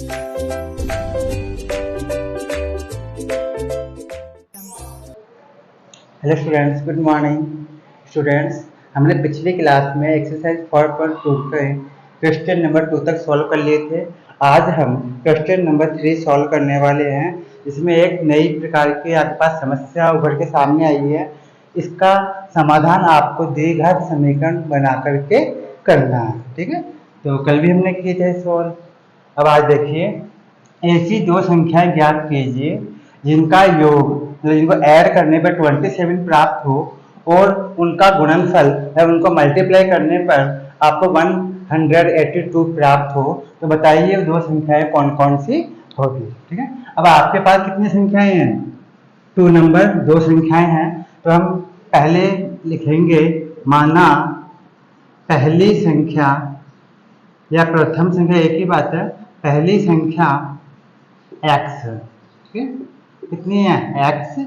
Hello students, good morning. Students, हमने पिछली class में एक्सरसाइज 4.2 के क्वेश्चन नंबर 2 तक सॉल्व कर लिए थे। आज हम क्वेश्चन नंबर 3 सॉल्व करने वाले हैं। इसमें एक नई प्रकार की आपके पास समस्या उभर के सामने आई है। इसका समाधान आपको द्विघात समीकरण बना करके करना है, ठीक है। तो कल भी हमने किए थे सॉल्व। अब आज देखिए, ऐसी दो संख्याएं ज्ञात कीजिए जिनका योग, जिनको ऐड करने पर 27 प्राप्त हो और उनका गुणनफल या उनको मल्टीप्लाई करने पर आपको 182 प्राप्त हो। तो बताइए वो दो संख्याएं कौन कौन सी होगी, ठीक है। अब आपके पास कितनी संख्याएं हैं? 2 नंबर, दो संख्याएं हैं। तो हम पहले लिखेंगे, माना पहली संख्या या प्रथम संख्या एक ही बात है, पहली संख्या x, ठीक है। कितनी है? x।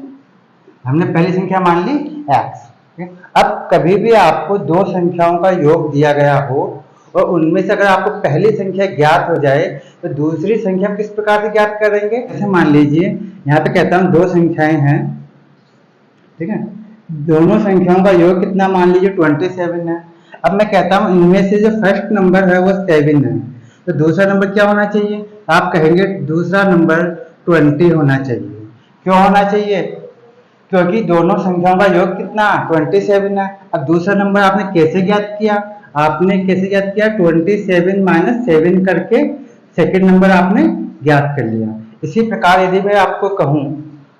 हमने पहली संख्या मान ली x, ठीक है। अब कभी भी आपको दो संख्याओं का योग दिया गया हो और उनमें से अगर आपको पहली संख्या ज्ञात हो जाए तो दूसरी संख्या किस प्रकार से ज्ञात करेंगे? जैसे मान लीजिए यहाँ पे कहता हूँ दो संख्याएं हैं, ठीक है। दोनों संख्याओं का योग कितना मान लीजिए 27 है। अब मैं कहता हूँ इनमें से जो फर्स्ट नंबर है वो 7 है, तो दूसरा नंबर क्या होना चाहिए? आप कहेंगे दूसरा नंबर 20 होना चाहिए। क्यों होना चाहिए? क्योंकि दोनों संख्याओं का योग कितना 27 है। अब दूसरा नंबर आपने कैसे ज्ञात किया? आपने कैसे ज्ञात किया? 27 माइनस 7 करके सेकंड नंबर आपने ज्ञात कर लिया। इसी प्रकार यदि मैं आपको कहूँ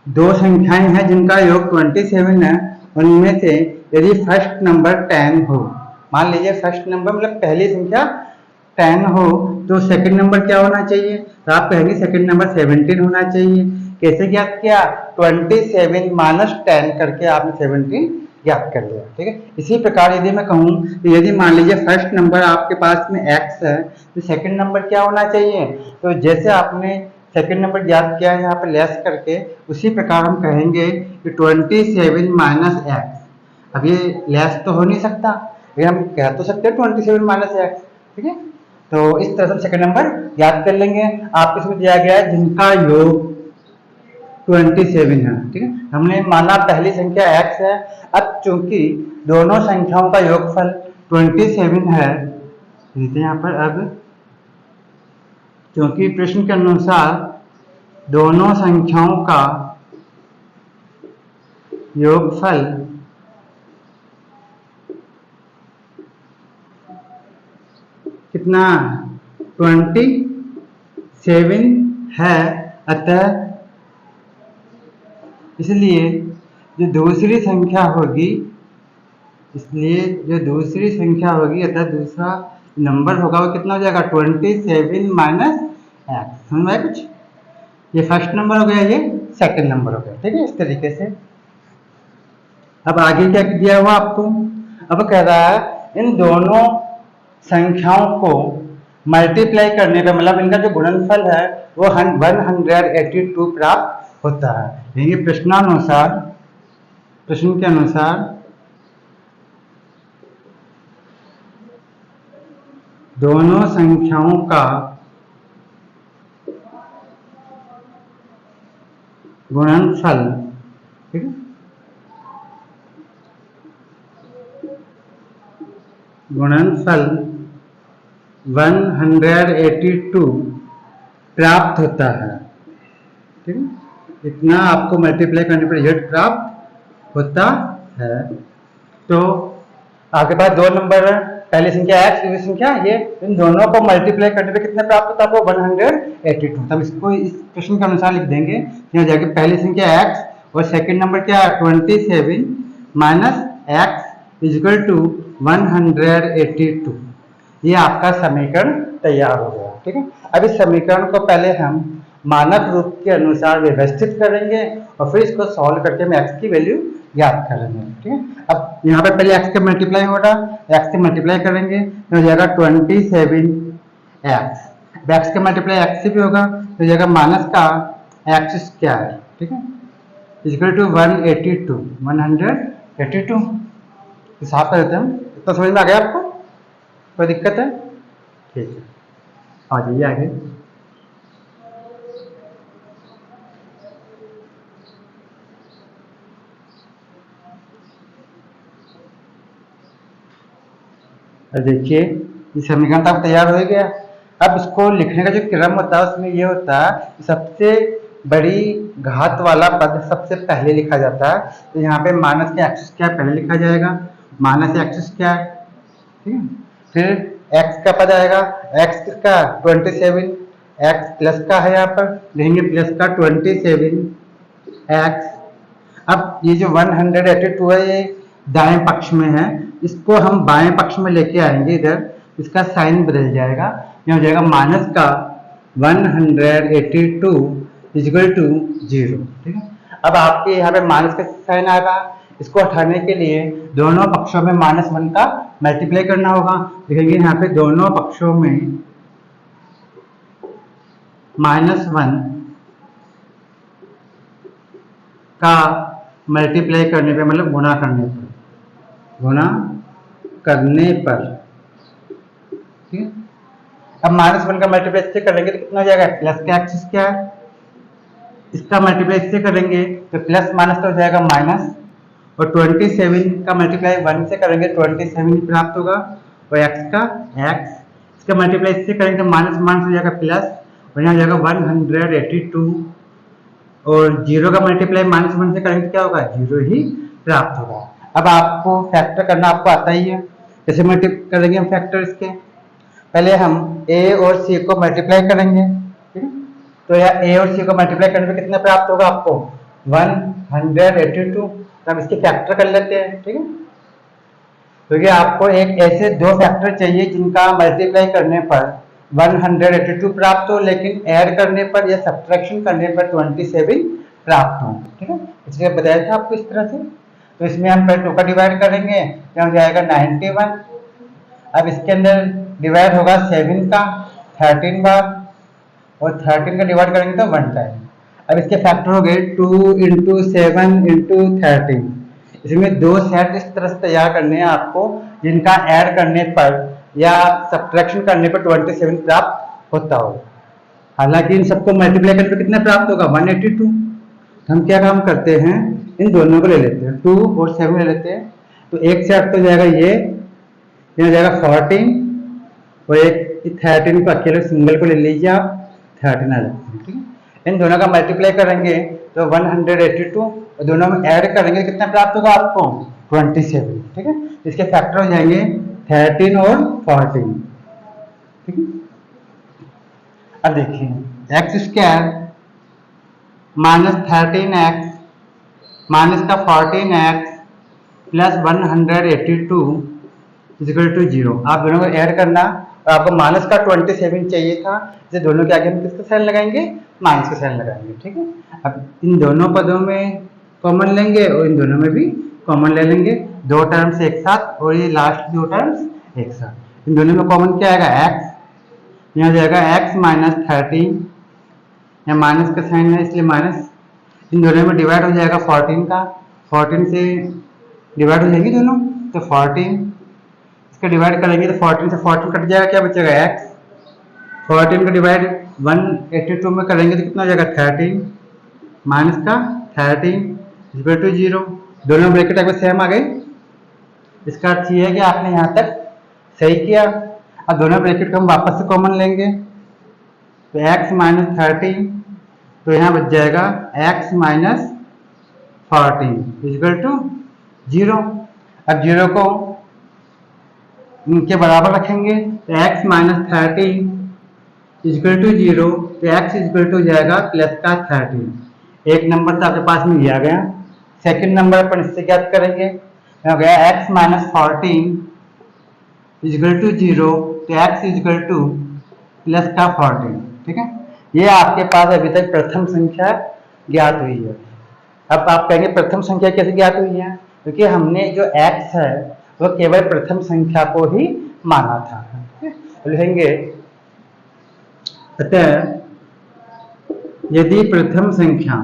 दो संख्याएं हैं जिनका योग 27 है, उनमें से यदि फर्स्ट नंबर 10 हो, मान लीजिए फर्स्ट नंबर मतलब पहली संख्या 10 हो, तो सेकंड नंबर क्या होना चाहिए? तो आप कहेंगे सेकंड नंबर 17 होना चाहिए। कैसे ज्ञात किया? 27 माइनस 10 करके आपने 17 ज्ञात कर लिया, ठीक है। इसी प्रकार यदि मैं कहूँ तो यदि मान लीजिए फर्स्ट नंबर आपके पास में x है, तो सेकंड नंबर क्या होना चाहिए? तो जैसे आपने सेकंड नंबर ज्ञात किया है यहाँ पे लेस करके, उसी प्रकार हम कहेंगे कि 27 माइनस एक्स। अब ये लेस तो हो नहीं सकता, ये हम कह तो सकते हैं 27 माइनस एक्स, ठीक है। तो इस तरह से सेकंड नंबर याद कर लेंगे। आपको इसमें दिया गया है जिनका योग 27 है, ठीक है। हमने माना पहली संख्या x है। अब चूंकि दोनों संख्याओं का योगफल 27 है, यहाँ पर अब क्योंकि प्रश्न के अनुसार दोनों संख्याओं का योगफल कितना 27 है, अतः इसलिए जो दूसरी संख्या होगी, अतः दूसरा नंबर होगा वो कितना हो जाएगा 27 माइनस एक्स। समझ में कुछ? ये फर्स्ट नंबर हो गया, ये सेकंड नंबर हो गया, ठीक है। इस तरीके से अब आगे क्या दिया हुआ आपको? अब कह रहा है इन दोनों संख्याओं को मल्टीप्लाई करने पर मतलब इनका जो गुणनफल है वो 182 प्राप्त होता है। यानी प्रश्न के अनुसार दोनों संख्याओं का गुणनफल, ठीक है, गुणनफल 182 प्राप्त होता है, ठीक है। इतना आपको मल्टीप्लाई करने पर रिजल्ट प्राप्त होता है। तो आपके पास दो नंबर है, पहली संख्या x, दूसरी संख्या ये, इन दोनों को मल्टीप्लाई करने पे कितने प्राप्त होता है आपको? 182। तब इसको इस प्रश्न के अनुसार लिख देंगे, यहाँ जाके पहली संख्या x और सेकंड नंबर क्या है 27 माइनस x इजिकल टू 182। ये आपका समीकरण तैयार हो गया, ठीक है। अब इस समीकरण को पहले हम मानक रूप के अनुसार व्यवस्थित करेंगे और फिर इसको सॉल्व करके हम x की वैल्यू ज्ञात करेंगे, ठीक है। अब यहाँ पे पहले x का मल्टीप्लाई होगा, x से मल्टीप्लाई करेंगे तो हो जाएगा 27x। x का मल्टीप्लाई x से भी होगा तो हो जाएगा माइनस का x स्क्वायर, ठीक है, इक्वल टू 182। हिसाब कर देते हैं हम। इतना समझ में आ गया आपको? कोई दिक्कत है? ठीक है, आ जाइए आगे। और देखिए ये समीकरण तो अब तैयार हो गया। अब इसको लिखने का जो क्रम होता है उसमें ये होता है कि सबसे बड़ी घात वाला पद सबसे पहले लिखा जाता है। तो यहाँ पे माइनस का एक्स स्क्वायर पहले लिखा जाएगा, माइनस एक्स स्क्वायर, ठीक है। फिर एक्स का पद आएगा, एक्स किसका 27, एक्स प्लस का है, यहाँ पर लिखेंगे प्लस का 27 एक्स। अब ये जो 182 है ये दाएं पक्ष में है, इसको हम बाएं पक्ष में लेके आएंगे इधर, इसका साइन बदल जाएगा, ये हो जाएगा माइनस का 182 इक्वल टू 0, ठीक है। अब आपके यहाँ पे माइनस का साइन आएगा, इसको हटाने के लिए दोनों पक्षों में -1 का मल्टीप्लाई करना होगा। देखेंगे यहाँ पे दोनों पक्षों में -1 का मल्टीप्लाई करने पे, मतलब गुणा करने पर, ठीक है। अब -1 का मल्टीप्लाई इससे करेंगे तो कितना हो जाएगा, प्लस का एक्स स्क्वायर, इसका मल्टीप्लाई इससे करेंगे तो प्लस माइनस तो हो जाएगा माइनस, और 27 का मल्टीप्लाई 1 से करेंगे 27 प्राप्त होगा, और एक्स का एक्स, इसका मल्टीप्लाई इससे करेंगे तो माइनस माइनस हो जाएगा प्लस, और यहाँ हो जाएगा 182, और 0 का मल्टीप्लाई -1 से करेंगे क्या होगा, 0 ही प्राप्त होगा। अब आपको फैक्टर करना आपको आता ही है, कैसे मल्टीप्लाई करेंगे हम फैक्टर इसके, पहले हम a और c को मल्टीप्लाई करेंगे, ठीक है। तो यहाँ a और c को मल्टीप्लाई करने पे कितना प्राप्त होगा आपको, 182। तो हम इसके फैक्टर कर लेते हैं, ठीक है। तो ये आपको एक ऐसे दो फैक्टर चाहिए जिनका मल्टीप्लाई करने पर 182 प्राप्त हो, लेकिन ऐड करने पर या सब्ट्रैक्शन करने पर 27 प्राप्त हो, ठीक है। इसलिए बताया था आपको इस तरह से। तो इसमें हम पहले 2 का डिवाइड करेंगे, क्या हो जाएगा 91। अब इसके अंदर डिवाइड होगा 7 का 13 बार, और 13 का डिवाइड करेंगे तो 1 टाइम। अब इसके फैक्टर हो गए 2 × 7 × 13। इसमें दो सेट इस तरह से तैयार करने हैं आपको जिनका ऐड करने पर या सब्ट्रैक्शन करने पर 27 प्राप्त होता हो। हालांकि इन सबको मल्टीप्लाई करने पर कितना प्राप्त होगा, 182। हम क्या काम करते हैं, इन दोनों को ले लेते हैं, 2 और 7 ले लेते हैं। तो एक सेट तो जाएगा ये हो जाएगा 14, और एक 13 को अकेले सिंगल को ले लीजिए आप, 13 आ जाता है, ठीक है। इन दोनों का मल्टीप्लाई करेंगे तो 182, और दोनों में ऐड करेंगे कितना प्राप्त होगा आपको, 27, ठीक है। इसके फैक्टर हो जाएंगे 13 और 14, ठीक है। अब देखिए एक्स स्क्वायर -13x माइनस का 14x प्लस 182 इक्वल टू 0। आप दोनों को ऐड करना, और आपको माइनस का 27 चाहिए था, इसे दोनों के आगे हम किसका साइन लगाएंगे, माइनस का साइन लगाएंगे, ठीक है। अब इन दोनों पदों में कॉमन लेंगे और इन दोनों में भी कॉमन ले लेंगे, दो टर्म्स एक साथ, और ये लास्ट दो टर्म्स एक साथ। इन दोनों में कॉमन क्या आएगा, x, यहाँ हो जाएगा x - 13, यहाँ माइनस का साइन है इसलिए माइनस, इन दोनों में डिवाइड हो जाएगा 14 का, 14 से डिवाइड हो जाएंगे दोनों, तो 14 इसका डिवाइड करेंगे तो 14 से 14 कट जाएगा, क्या बचेगा x, 14 का डिवाइड 182 में करेंगे तो कितना हो जाएगा 13 माइनस का 13 इक्वल टू 0। दोनों ब्रैकेट अगर सेम आ गई, इसका अर्थ ये है कि आपने यहाँ तक सही किया। अब दोनों ब्रैकेट को हम वापस से कॉमन लेंगे, तो x - 13, तो यहाँ बच जाएगा x - 14 इक्वल टू 0। अब 0 को इनके बराबर रखेंगे तो x - 13 इक्वल टू 0, तो x इक्वल टू जाएगा प्लस का 13। एक नंबर तो आपके पास में दिया गया, सेकंड नंबर अपन इससे ज्ञात करेंगे, हो गया x - 14 इक्वल टू 0, तो x इक्वल टू प्लस का 14, ठीक है। ये आपके पास अभी तक प्रथम संख्या ज्ञात हुई है। अब आप कहेंगे प्रथम संख्या कैसे ज्ञात हुई है, क्योंकि हमने जो x है वो केवल प्रथम संख्या को ही माना था, लिखेंगे अतः यदि प्रथम संख्या,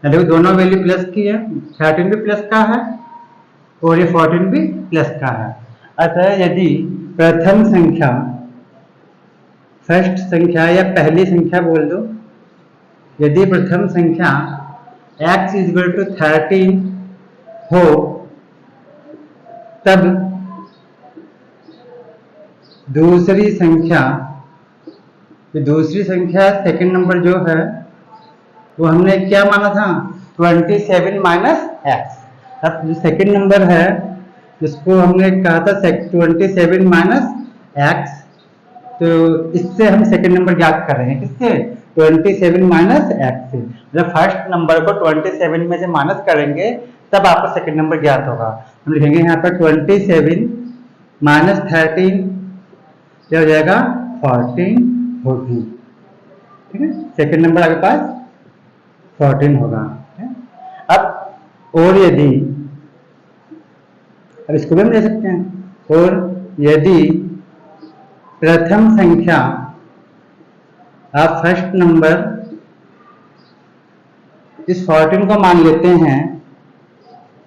देखो दोनों वैल्यू प्लस की है, 13 भी प्लस का है और ये 14 भी प्लस का है, अतः यदि प्रथम संख्या, फर्स्ट संख्या या पहली संख्या बोल दो, यदि प्रथम संख्या x इक्वल टू 13 हो, तब दूसरी संख्या, ये दूसरी संख्या सेकंड नंबर जो है वो हमने क्या माना था, 27 माइनस एक्स। अब जो सेकंड नंबर है जिसको हमने कहा था 27 माइनस एक्स, तो इससे हम सेकंड नंबर ज्ञात कर रहे हैं, किससे, 27 माइनस एक्स से। जब फर्स्ट नंबर को 27 में से माइनस करेंगे तब आपको सेकंड नंबर ज्ञात होगा। हम लिखेंगे यहाँ पर 27 माइनस 13 क्या हो जाएगा, 14 होगी। ठीक है, सेकंड नंबर आपके पास 14 होगा। अब और यदि, अब इसको भी हम ले सकते हैं, और यदि प्रथम संख्या, आप फर्स्ट नंबर इस 14 को मान लेते हैं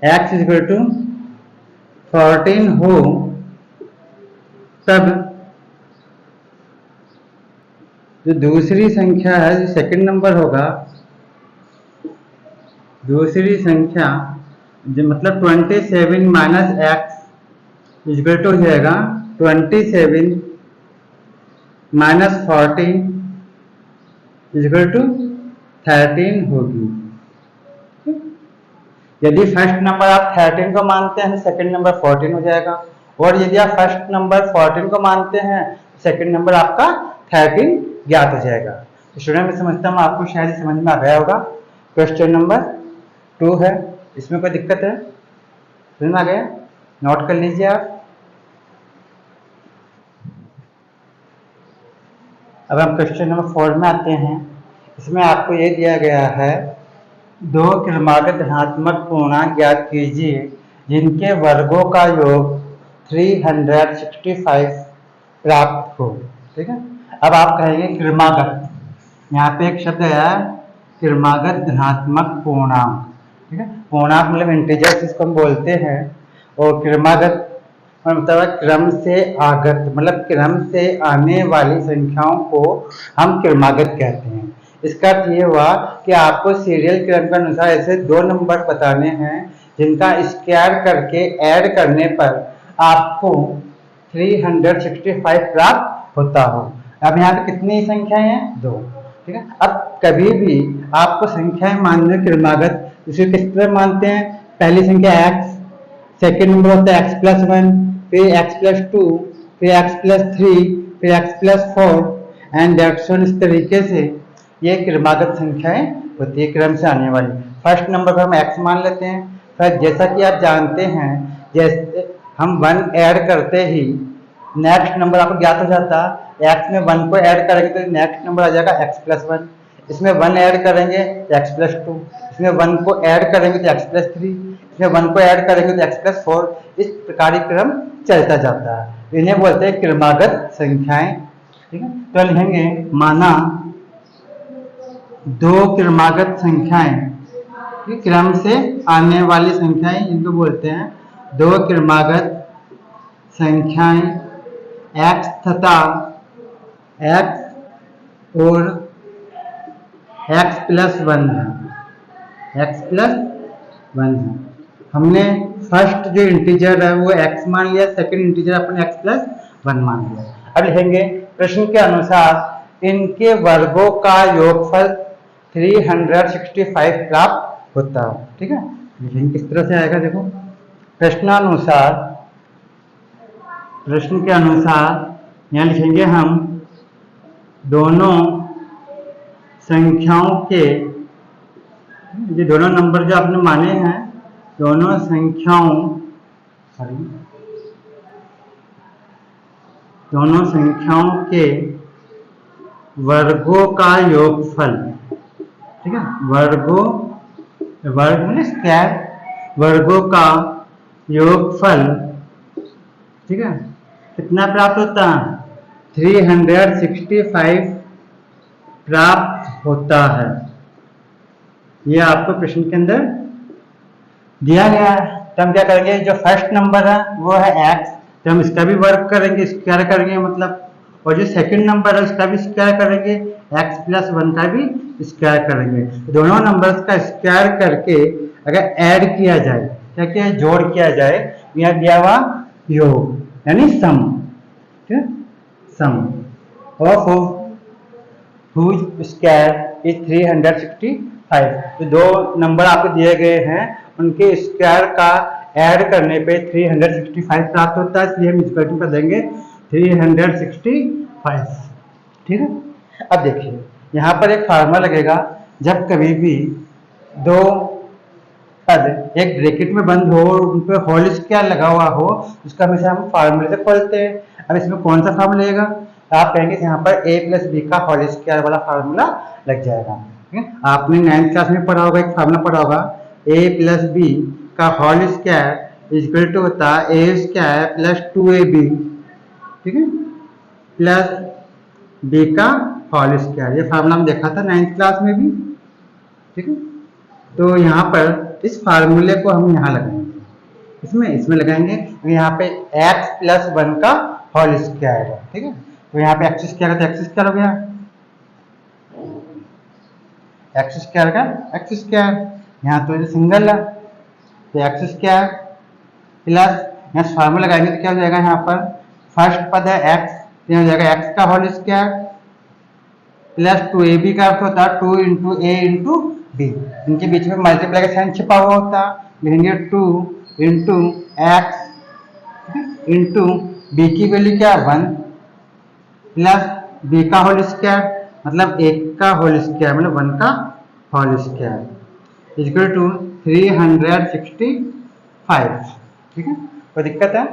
x इक्वल टू 14 हो, तब जो दूसरी संख्या है, जो सेकंड नंबर होगा, दूसरी संख्या जो मतलब 27 माइनस एक्स इक्वल टू हो जाएगा 27 माइनस 14 इक्वल टू 13 होगी। यदि फर्स्ट नंबर आप 13 को मानते हैं, सेकंड नंबर 14 हो जाएगा, और यदि आप फर्स्ट नंबर 14 को मानते हैं, सेकंड नंबर आपका 13 ज्ञात हो जाएगा। तो स्टूडेंट, मैं समझता हूँ आपको शायद समझ में आ गया होगा। क्वेश्चन नंबर 2 है, इसमें कोई दिक्कत है, समझ में आ गया, नोट कर लीजिए आप। अब हम क्वेश्चन नंबर 4 में आते हैं। इसमें आपको ये दिया गया है, दो क्रमागत धनात्मक पूर्णांक ज्ञात कीजिए जिनके वर्गों का योग 365 प्राप्त हो। ठीक है, अब आप कहेंगे क्रमागत, यहाँ पे एक शब्द आया क्रमागत धनात्मक पूर्णांक। ठीक है, पूर्णांक मतलब इंटीजर्स इसको हम बोलते हैं, और क्रमागत मतलब क्रम से आगत, मतलब क्रम से आने वाली संख्याओं को हम क्रमागत कहते हैं। इसका अर्थ ये हुआ कि आपको सीरियल क्रम के अनुसार ऐसे दो नंबर बताने हैं जिनका स्क्वायर करके ऐड करने पर आपको 365 प्राप्त होता हो। अब यहाँ पे कितनी संख्याएं हैं, 2। ठीक है, अब कभी भी आपको संख्याएं मानने क्रमागत, इसे किस तरह मानते हैं, पहली संख्या x, सेकेंड नंबर होता है x+1, फिर x+2, फिर x+3, फिर x+4 एंड दैट्स ऑन। इस तरीके से ये क्रमागत संख्याएं होती है, क्रम से आने वाली। फर्स्ट नंबर पर हम x मान लेते हैं, फिर जैसा कि आप जानते हैं, जैसे हम 1 ऐड करते ही नेक्स्ट नंबर आपको ज्ञात हो जाता है। x में 1 को ऐड करेंगे तो नेक्स्ट नंबर आ जाएगा x+1, इसमें 1 ऐड करेंगे तो x+2, इसमें 1 को ऐड करेंगे तो x+3, इसमें 1 को ऐड करेंगे तो x+4। इस प्रकार क्रम चलता जाता है, इन्हें बोलते हैं क्रमागत संख्याएं। ठीक है, तो लिखेंगे माना दो क्रमागत संख्याएं, क्रम से आने वाली संख्याएं जिनको बोलते हैं दो क्रमागत संख्याएं x तथा x और x+1 है, x+1 है। हमने फर्स्ट जो इंटीजर है वो x मान लिया, सेकंड इंटीजर अपने x+1 मान लिया। अब लिखेंगे प्रश्न के अनुसार इनके वर्गों का योगफल 365 प्राप्त होता है। ठीक है, लिखेंगे किस तरह से आएगा, देखो प्रश्नानुसार, प्रश्न के अनुसार यहाँ लिखेंगे हम दोनों संख्याओं के, ये दोनों नंबर जो आपने माने हैं, दोनों संख्याओं के वर्गों का योगफल। ठीक है, वर्ग में स्क्वायर, वर्गों का योगफल, ठीक है, कितना प्राप्त होता है, 365 प्राप्त होता है। ये आपको प्रश्न के अंदर दिया गया है। तो हम क्या करेंगे, जो फर्स्ट नंबर है वो है x, तो हम इसका भी वर्ग करेंगे, स्क्वायर करेंगे मतलब, और जो सेकंड नंबर है उसका भी स्क्वायर करेंगे, x+1 का भी स्क्वायर करेंगे। दोनों नंबर्स का स्क्वायर करके अगर ऐड किया जाए, क्या किया, जोड़ किया जाए, यहाँ दिया हुआ योग यानी सम। ठीक है, सम ऑफ हुज स्क्वायर इज 365। तो दो नंबर आपको दिए गए हैं, उनके स्क्वायर का ऐड करने पे 365 प्राप्त होता है, इसलिए हम इक्वल टू कर देंगे 365। ठीक है। अब देखिए यहाँ पर एक फार्मूला लगेगा, जब कभी भी दो पद एक ब्रैकेट में बंद हो और उन पर होल स्क्वायर लगा हुआ हो, उसका हमेशा हम फार्मूले से खोलते हैं। अब इसमें कौन सा फार्मूला लगेगा? आप कहेंगे यहाँ पर a प्लस बी का होल स्क्वायर वाला फार्मूला लग जाएगा। ठीक है। आपने 9th क्लास में पढ़ा होगा, एक फार्मूला पढ़ा होगा, a प्लस बी का होल स्क्वायर इक्वल टू होता है a स्क्वायर प्लस 2ab, ठीक है, प्लस b का होल स्क्वायर। ये फार्मूला हम देखा था 9th क्लास में भी। ठीक है। तो यहाँ पर इस फार्मूले को हम यहाँ लगाएंगे, इसमें लगाएंगे, तो यहाँ पे x प्लस 1 का होल स्क्वायर है। ठीक है। तो यहाँ पे एक्स स्क्वायर का एक्स स्क्वायर हो गया, एक्स स्क्वायर का एक्स स्क्वायर, यहाँ तो ये सिंगल है तो एक्स स्क्वायर प्लस यहाँ फार्मूला लगाएंगे तो क्या हो जाएगा, यहाँ पर फर्स्ट पद है x, तो हो जाएगा x का होल स्क्वायर प्लस 2ab का अर्थ होता है 2 इंटू ए इंटू बी, इनके बीच में मल्टीप्लाई का साइन छिपा हुआ होता है, लिखेंगे 2 इंटू एक्स इंटू बी की वैल्यू क्या 1 प्लस बी का होल स्क्वायर मतलब 1 का होल स्क्वायर मतलब 1 का होल स्क्वायर इक्वल टू 365। ठीक है। कोई दिक्कत है?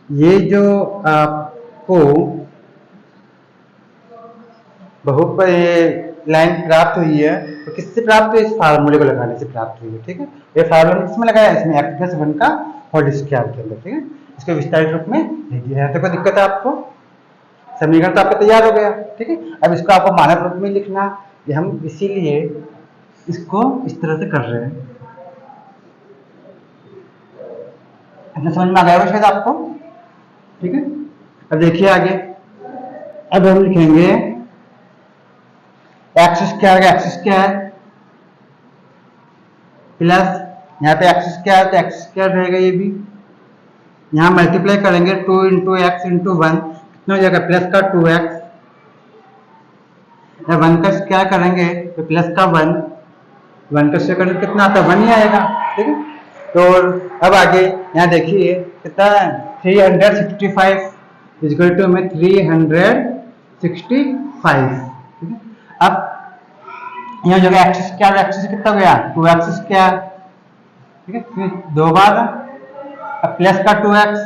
ये जो आपको बहुपद ये लाइन प्राप्त हुई है तो किससे प्राप्त हुई? इस फार्मूले को लगाने से प्राप्त हुई है। ठीक है। ये फार्मूला किसमें लगाया? इसमें x प्लस 1 का होल स्क्वायर के अंदर। ठीक है। इसको विस्तारित रूप में लिख दिया है। तो कोई दिक्कत है आपको? समीकरण तो आपका तैयार हो गया। ठीक है। अब इसको आपको मानक रूप में लिखना, ये हम इसीलिए इसको इस तरह से कर रहे हैं। अपने समझ में आ गया होगा शायद आपको। ठीक है। अब देखिए आगे, अब हम लिखेंगे एक्स स्क्वायर का एक्स स्क्वायर प्लस यहाँ पे एक्स स्क्वायर तो एक्स स्क्वायर रहेगा, ये भी यहाँ मल्टीप्लाई करेंगे 2 इंटू एक्स इंटू 1 कितना हो जाएगा प्लस का 2x, 1 का स्क्वायर करेंगे तो प्लस का 1, 1 का स्क्वायर करेंगे कितना आता है 1 ही आएगा। ठीक है। तो अब आगे यहाँ देखिए कितना 365 इक्वल टू में 365। ठीक है। अब यहाँ जो एक्स स्क्वायर एक्स से कितना हो गया 2x स्क्वायर। ठीक है। फिर दो बार अब प्लस का 2x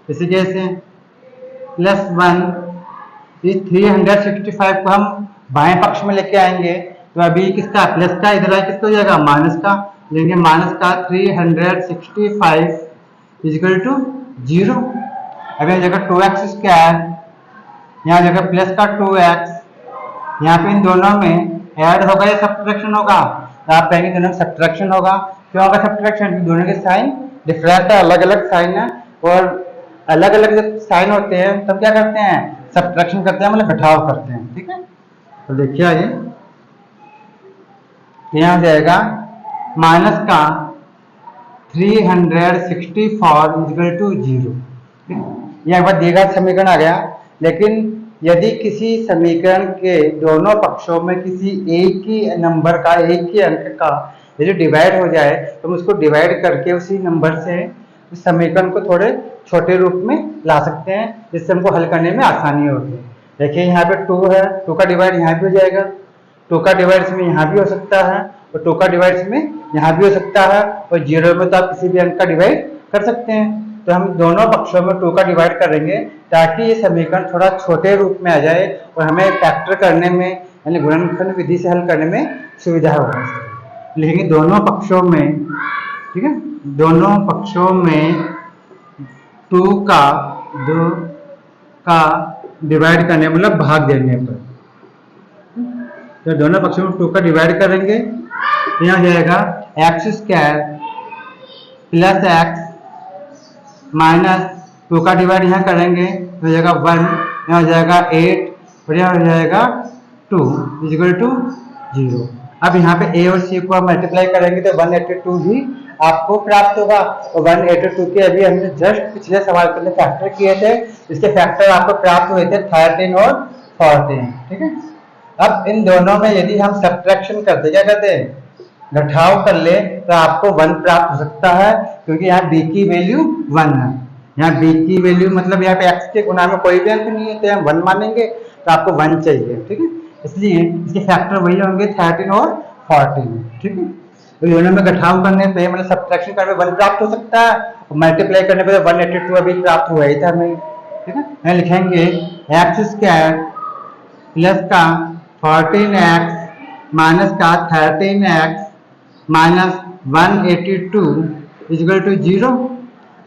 इसी जैसे प्लस 1, इस 365 को हम बाएं पक्ष में लेके आएंगे तो अभी किसका प्लस का इधर आए किसका हो जाएगा माइनस का, लेंगे माइनस का 365 इक्वल टू 0। अगर जगह 2x स्क्वायर यहाँ जगह प्लस का 2x, यहाँ पे इन दोनों में ऐड होगा या सब्ट्रैक्शन होगा? तो आप कहेंगे दोनों में सब्ट्रैक्शन होगा। क्यों होगा सब्ट्रैक्शन? दोनों के साइन डिफरेंट है, अलग अलग साइन है, और अलग अलग जब साइन होते हैं तब क्या करते हैं सब्ट्रैक्शन करते हैं, मतलब घटाव करते हैं। ठीक है। तो देखिए आगे यहाँ हो जाएगा माइनस का 364 इक्वल टू 0। यह एक बार दिएगा समीकरण आ गया। लेकिन यदि किसी समीकरण के दोनों पक्षों में किसी एक ही नंबर का एक ही अंक का यदि डिवाइड हो जाए तो हम उसको डिवाइड करके उसी नंबर से उस समीकरण को थोड़े छोटे रूप में ला सकते हैं, जिससे हमको हल करने में आसानी होगी। देखिए यहाँ पे 2 है, 2 का डिवाइड यहाँ भी हो जाएगा, 2 का डिवाइड इसमें यहाँ भी हो सकता है, और 2 का डिवाइड इसमें यहाँ भी हो सकता है, और 0 में तो आप किसी भी अंक का डिवाइड कर सकते हैं। तो हम दोनों पक्षों में 2 का डिवाइड करेंगे ताकि ये समीकरण थोड़ा छोटे रूप में आ जाए और हमें फैक्टर करने में यानी गुणनखंड विधि से हल करने में सुविधा होगी। लेकिन दोनों पक्षों में, ठीक है, दोनों पक्षों में 2 का डिवाइड करने मतलब भाग देने पर, तो दोनों पक्षों में 2 का डिवाइड करेंगे तो यहाँ जाएगा x square plus x minus 2 का डिवाइड यहाँ करेंगे तो हो जाएगा 1, यहाँ हो जाएगा 8 और यहाँ हो जाएगा 2 इक्वल टू 0। अब यहाँ पे ए और सी को हम मल्टीप्लाई करेंगे तो 182 ही आपको प्राप्त होगा। और 182 के अभी हमने जस्ट पिछले सवाल के लिए फैक्टर किए थे, इसके फैक्टर आपको प्राप्त हुए थे 13 और 14। ठीक है, अब इन दोनों में यदि हम सब्ट्रैक्शन करते, क्या करते हैं, घटाव कर ले, तो आपको 1 प्राप्त हो सकता है, क्योंकि यहाँ b की वैल्यू 1 है। यहाँ b की वैल्यू मतलब यहाँ पे x के गुना में कोई भी अंक नहीं है, तो हम 1 मानेंगे, तो आपको 1 चाहिए। ठीक है, इसलिए इसके फैक्टर वही होंगे 13 और 14। ठीक है, तो दोनों में घटाव करने पे मतलब सब्ट्रैक्शन करने पे 1 प्राप्त हो सकता है, और मल्टीप्लाई करने पे 182 अभी प्राप्त हुआ ही था हमें। ठीक है, यहाँ लिखेंगे x² प्लस का 14x माइनस का 13x माइनस 182 इक्वल टू 0।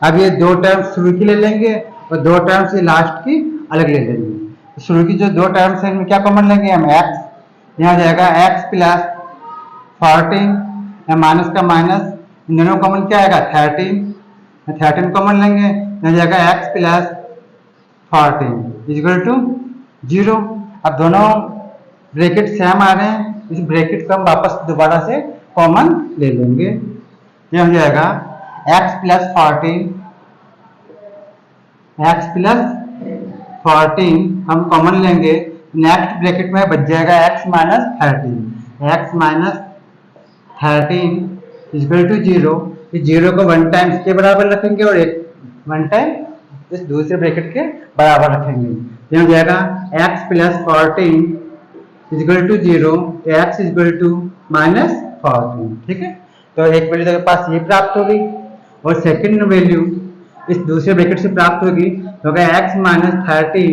अब ये दो टर्म्स शुरू की ले लेंगे और दो टर्म्स लास्ट की अलग ले लेंगे। शुरू की जो दो टर्म्स हैं इनमें क्या कॉमन लेंगे हम, x, यहाँ जाएगा x प्लस 14 माइनस का माइनस, इन दोनों कॉमन क्या आएगा 13 कॉमन लेंगे, यहाँ जाएगा x प्लस 14 इक्वल टू 0। अब दोनों ब्रैकेट सेम आ रहे हैं, इस ब्रैकेट को हम वापस दोबारा से कॉमन ले लेंगे, ये हो जाएगा x प्लस 14 हम कॉमन लेंगे, नेक्स्ट ब्रैकेट में बच जाएगा x माइनस 13 इक्वल टू 0। इस 0 को 1 टाइम इसके बराबर रखेंगे और 1 टाइम इस दूसरे ब्रैकेट के बराबर रखेंगे, ये हो जाएगा x plus 14 equal to 0, x equal to minus 14। ठीक है, तो एक वैल्यू तो पास ये प्राप्त होगी और सेकंड वैल्यू इस दूसरे ब्रैकेट से प्राप्त होगी, तो होगा x minus 13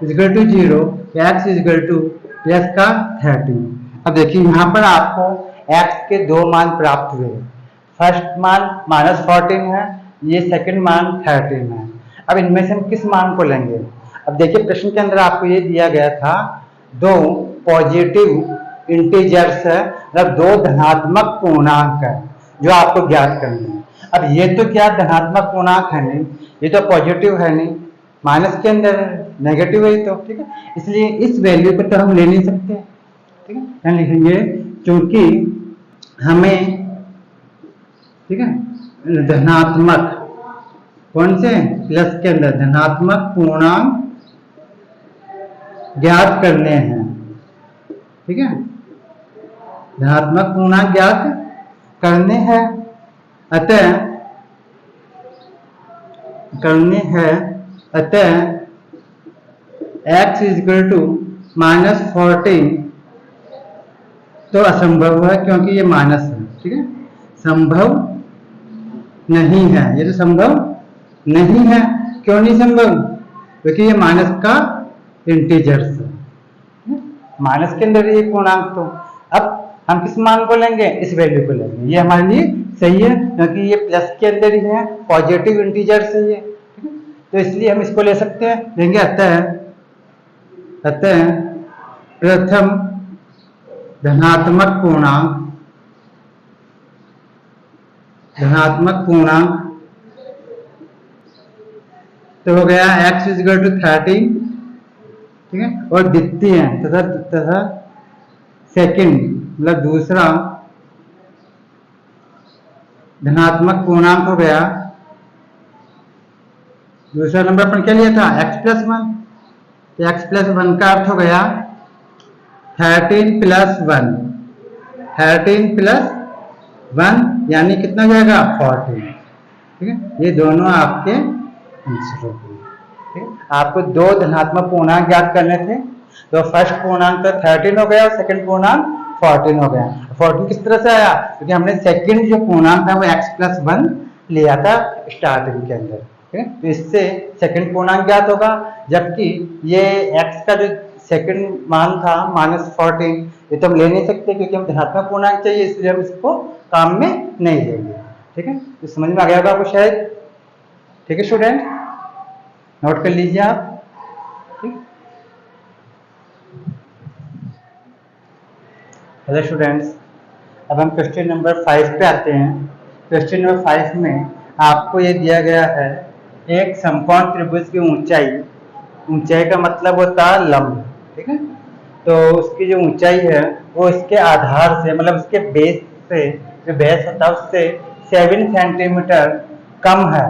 equal to 0, x equal to plus का 13। अब देखिए यहाँ पर आपको x के दो मान प्राप्त हुए, फर्स्ट मान माइनस 14 है, ये सेकंड मान 13 है। अब इनमें से हम किस मान को लेंगे। अब देखिए प्रश्न के अंदर आपको ये दिया गया था दो पॉजिटिव इंटीजर्स है, मतलब दो धनात्मक पूर्णांक है जो आपको ज्ञात करना है। अब ये तो क्या धनात्मक पूर्णांक है नहीं, ये तो पॉजिटिव है नहीं, माइनस के अंदर नेगेटिव है तो। ठीक है, इसलिए इस वैल्यू को तो हम ले नहीं सकते। ठीक है, यहाँ लिखेंगे क्योंकि हमें, ठीक है, धनात्मक कौन से प्लस के अंदर धनात्मक पूर्णांक ज्ञात करने हैं। ठीक है, धनात्मक पूर्णांक ज्ञात करने हैं, अतः x इक्वल टू माइनस 14 तो असंभव है क्योंकि ये माइनस है। ठीक है, संभव नहीं है, ये तो संभव नहीं है। क्यों नहीं संभव, क्योंकि ये माइनस का इंटीजर्स है, माइनस के अंदर ये पूर्णांक। तो अब हम किस मान को लेंगे, इस वैल्यू को लेंगे, ये हमारे लिए सही है क्योंकि ये प्लस के अंदर ही है, पॉजिटिव इंटीजर्स है ये। ठीक है, तो इसलिए हम इसको ले सकते हैं, लेंगे अतः प्रथम धनात्मक पूर्णांक तो हो गया x इक्वल टू 13। ठीक है, और द्वितीय तथा सेकंड मतलब दूसरा धनात्मक पूर्णांक हो गया, दूसरा नंबर पर क्या लिया था x प्लस 1, तो x प्लस 1 का अर्थ हो गया 13 प्लस 1 यानी कितना हो जाएगा 14। ठीक है, ये दोनों आपके आंसर हो गए। ठीक है, आपको दो धनात्मक पूर्णांक ज्ञात करने थे, तो फर्स्ट पूर्णांक तो 13 हो गया और सेकंड पूर्णांक 14 हो गया। 14 किस तरह से आया, क्योंकि हमने सेकंड जो पूर्णांक था वो x प्लस 1 लिया था स्टार्टिंग के अंदर। ठीक है, तो इससे सेकंड पूर्णांक ज्ञात होगा, जबकि ये x का जो सेकंड मान था -14, ये तो हम ले नहीं सकते क्योंकि हम धनात्मक पूर्णांक चाहिए, इसलिए हम इसको काम में नहीं लेंगे। ठीक है, तो समझ में आ गया होगा आपको शायद। ठीक है स्टूडेंट, नोट कर लीजिए आप। ठीक, हेलो स्टूडेंट्स, अब हम क्वेश्चन नंबर 5 पे आते हैं। क्वेश्चन नंबर 5 में आपको ये दिया गया है, एक समकोण त्रिभुज की ऊंचाई का मतलब होता है लंब। ठीक है, तो उसकी जो ऊंचाई है वो इसके आधार से मतलब उसके बेस से, जो बेस होता है उससे 7 सेंटीमीटर कम है।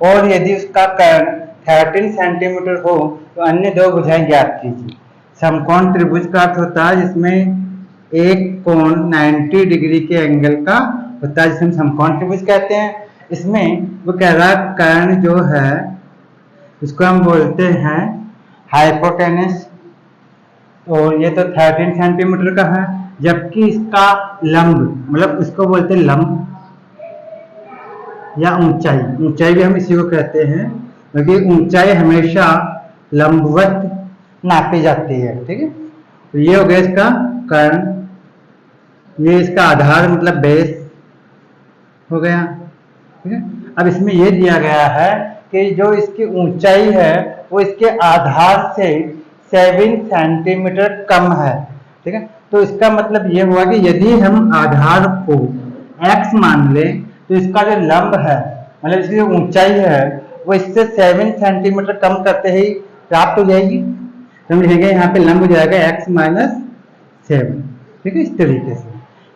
और यदि उसका कर्ण 13 सेंटीमीटर हो तो अन्य दो भुजाएं ज्ञात कीजिए। समकोण त्रिभुज का अर्थ होता है जिसमें एक कोण 90 डिग्री के एंगल का होता है, जिसे हम समकोण त्रिभुज कहते हैं। इसमें वो कह रहा है कर्ण जो है इसको हम बोलते हैं हाइपोटेनस, और ये तो 13 सेंटीमीटर का है। जबकि इसका लंब मतलब इसको बोलते हैं लंब या ऊंचाई, ऊंचाई भी हम इसी को कहते हैं, क्योंकि ऊंचाई हमेशा लंबवत नापी जाती है। ठीक है, तो ये हो गया इसका कर्ण, ये इसका आधार मतलब बेस हो गया। ठीक है, अब इसमें यह दिया गया है कि जो इसकी ऊंचाई है वो इसके आधार से 7 सेंटीमीटर कम है। ठीक है, तो इसका मतलब ये हुआ कि यदि हम आधार को x मान लें तो इसका जो लंब है मतलब इसकी जो ऊंचाई है वो इससे 7 सेंटीमीटर कम करते ही प्राप्त हो जाएगी। तो हम लिखेंगे यहाँ पे लंब हो जाएगा x माइनस 7। ठीक है, इस तरीके से,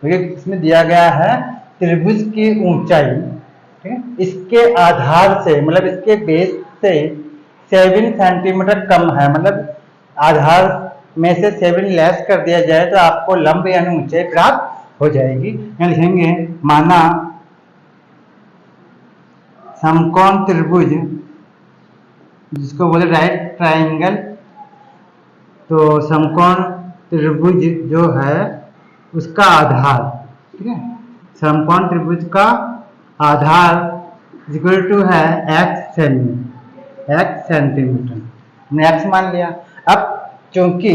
क्योंकि इसमें दिया गया है त्रिभुज की ऊंचाई, ठीक है, इसके आधार से मतलब इसके बेस से 7 सेंटीमीटर कम है, मतलब आधार में से 7 लेस कर दिया जाए तो आपको लंब यानी ऊंचाई प्राप्त हो जाएगी। यहाँ लिखेंगे माना समकोण त्रिभुज जिसको बोले राइट ट्रायंगल, तो समकोण त्रिभुज जो है उसका आधार, ठीक है, समकोण त्रिभुज का आधार इक्वल टू है x सेंटीमीटर, हमने x मान लिया। अब चूंकि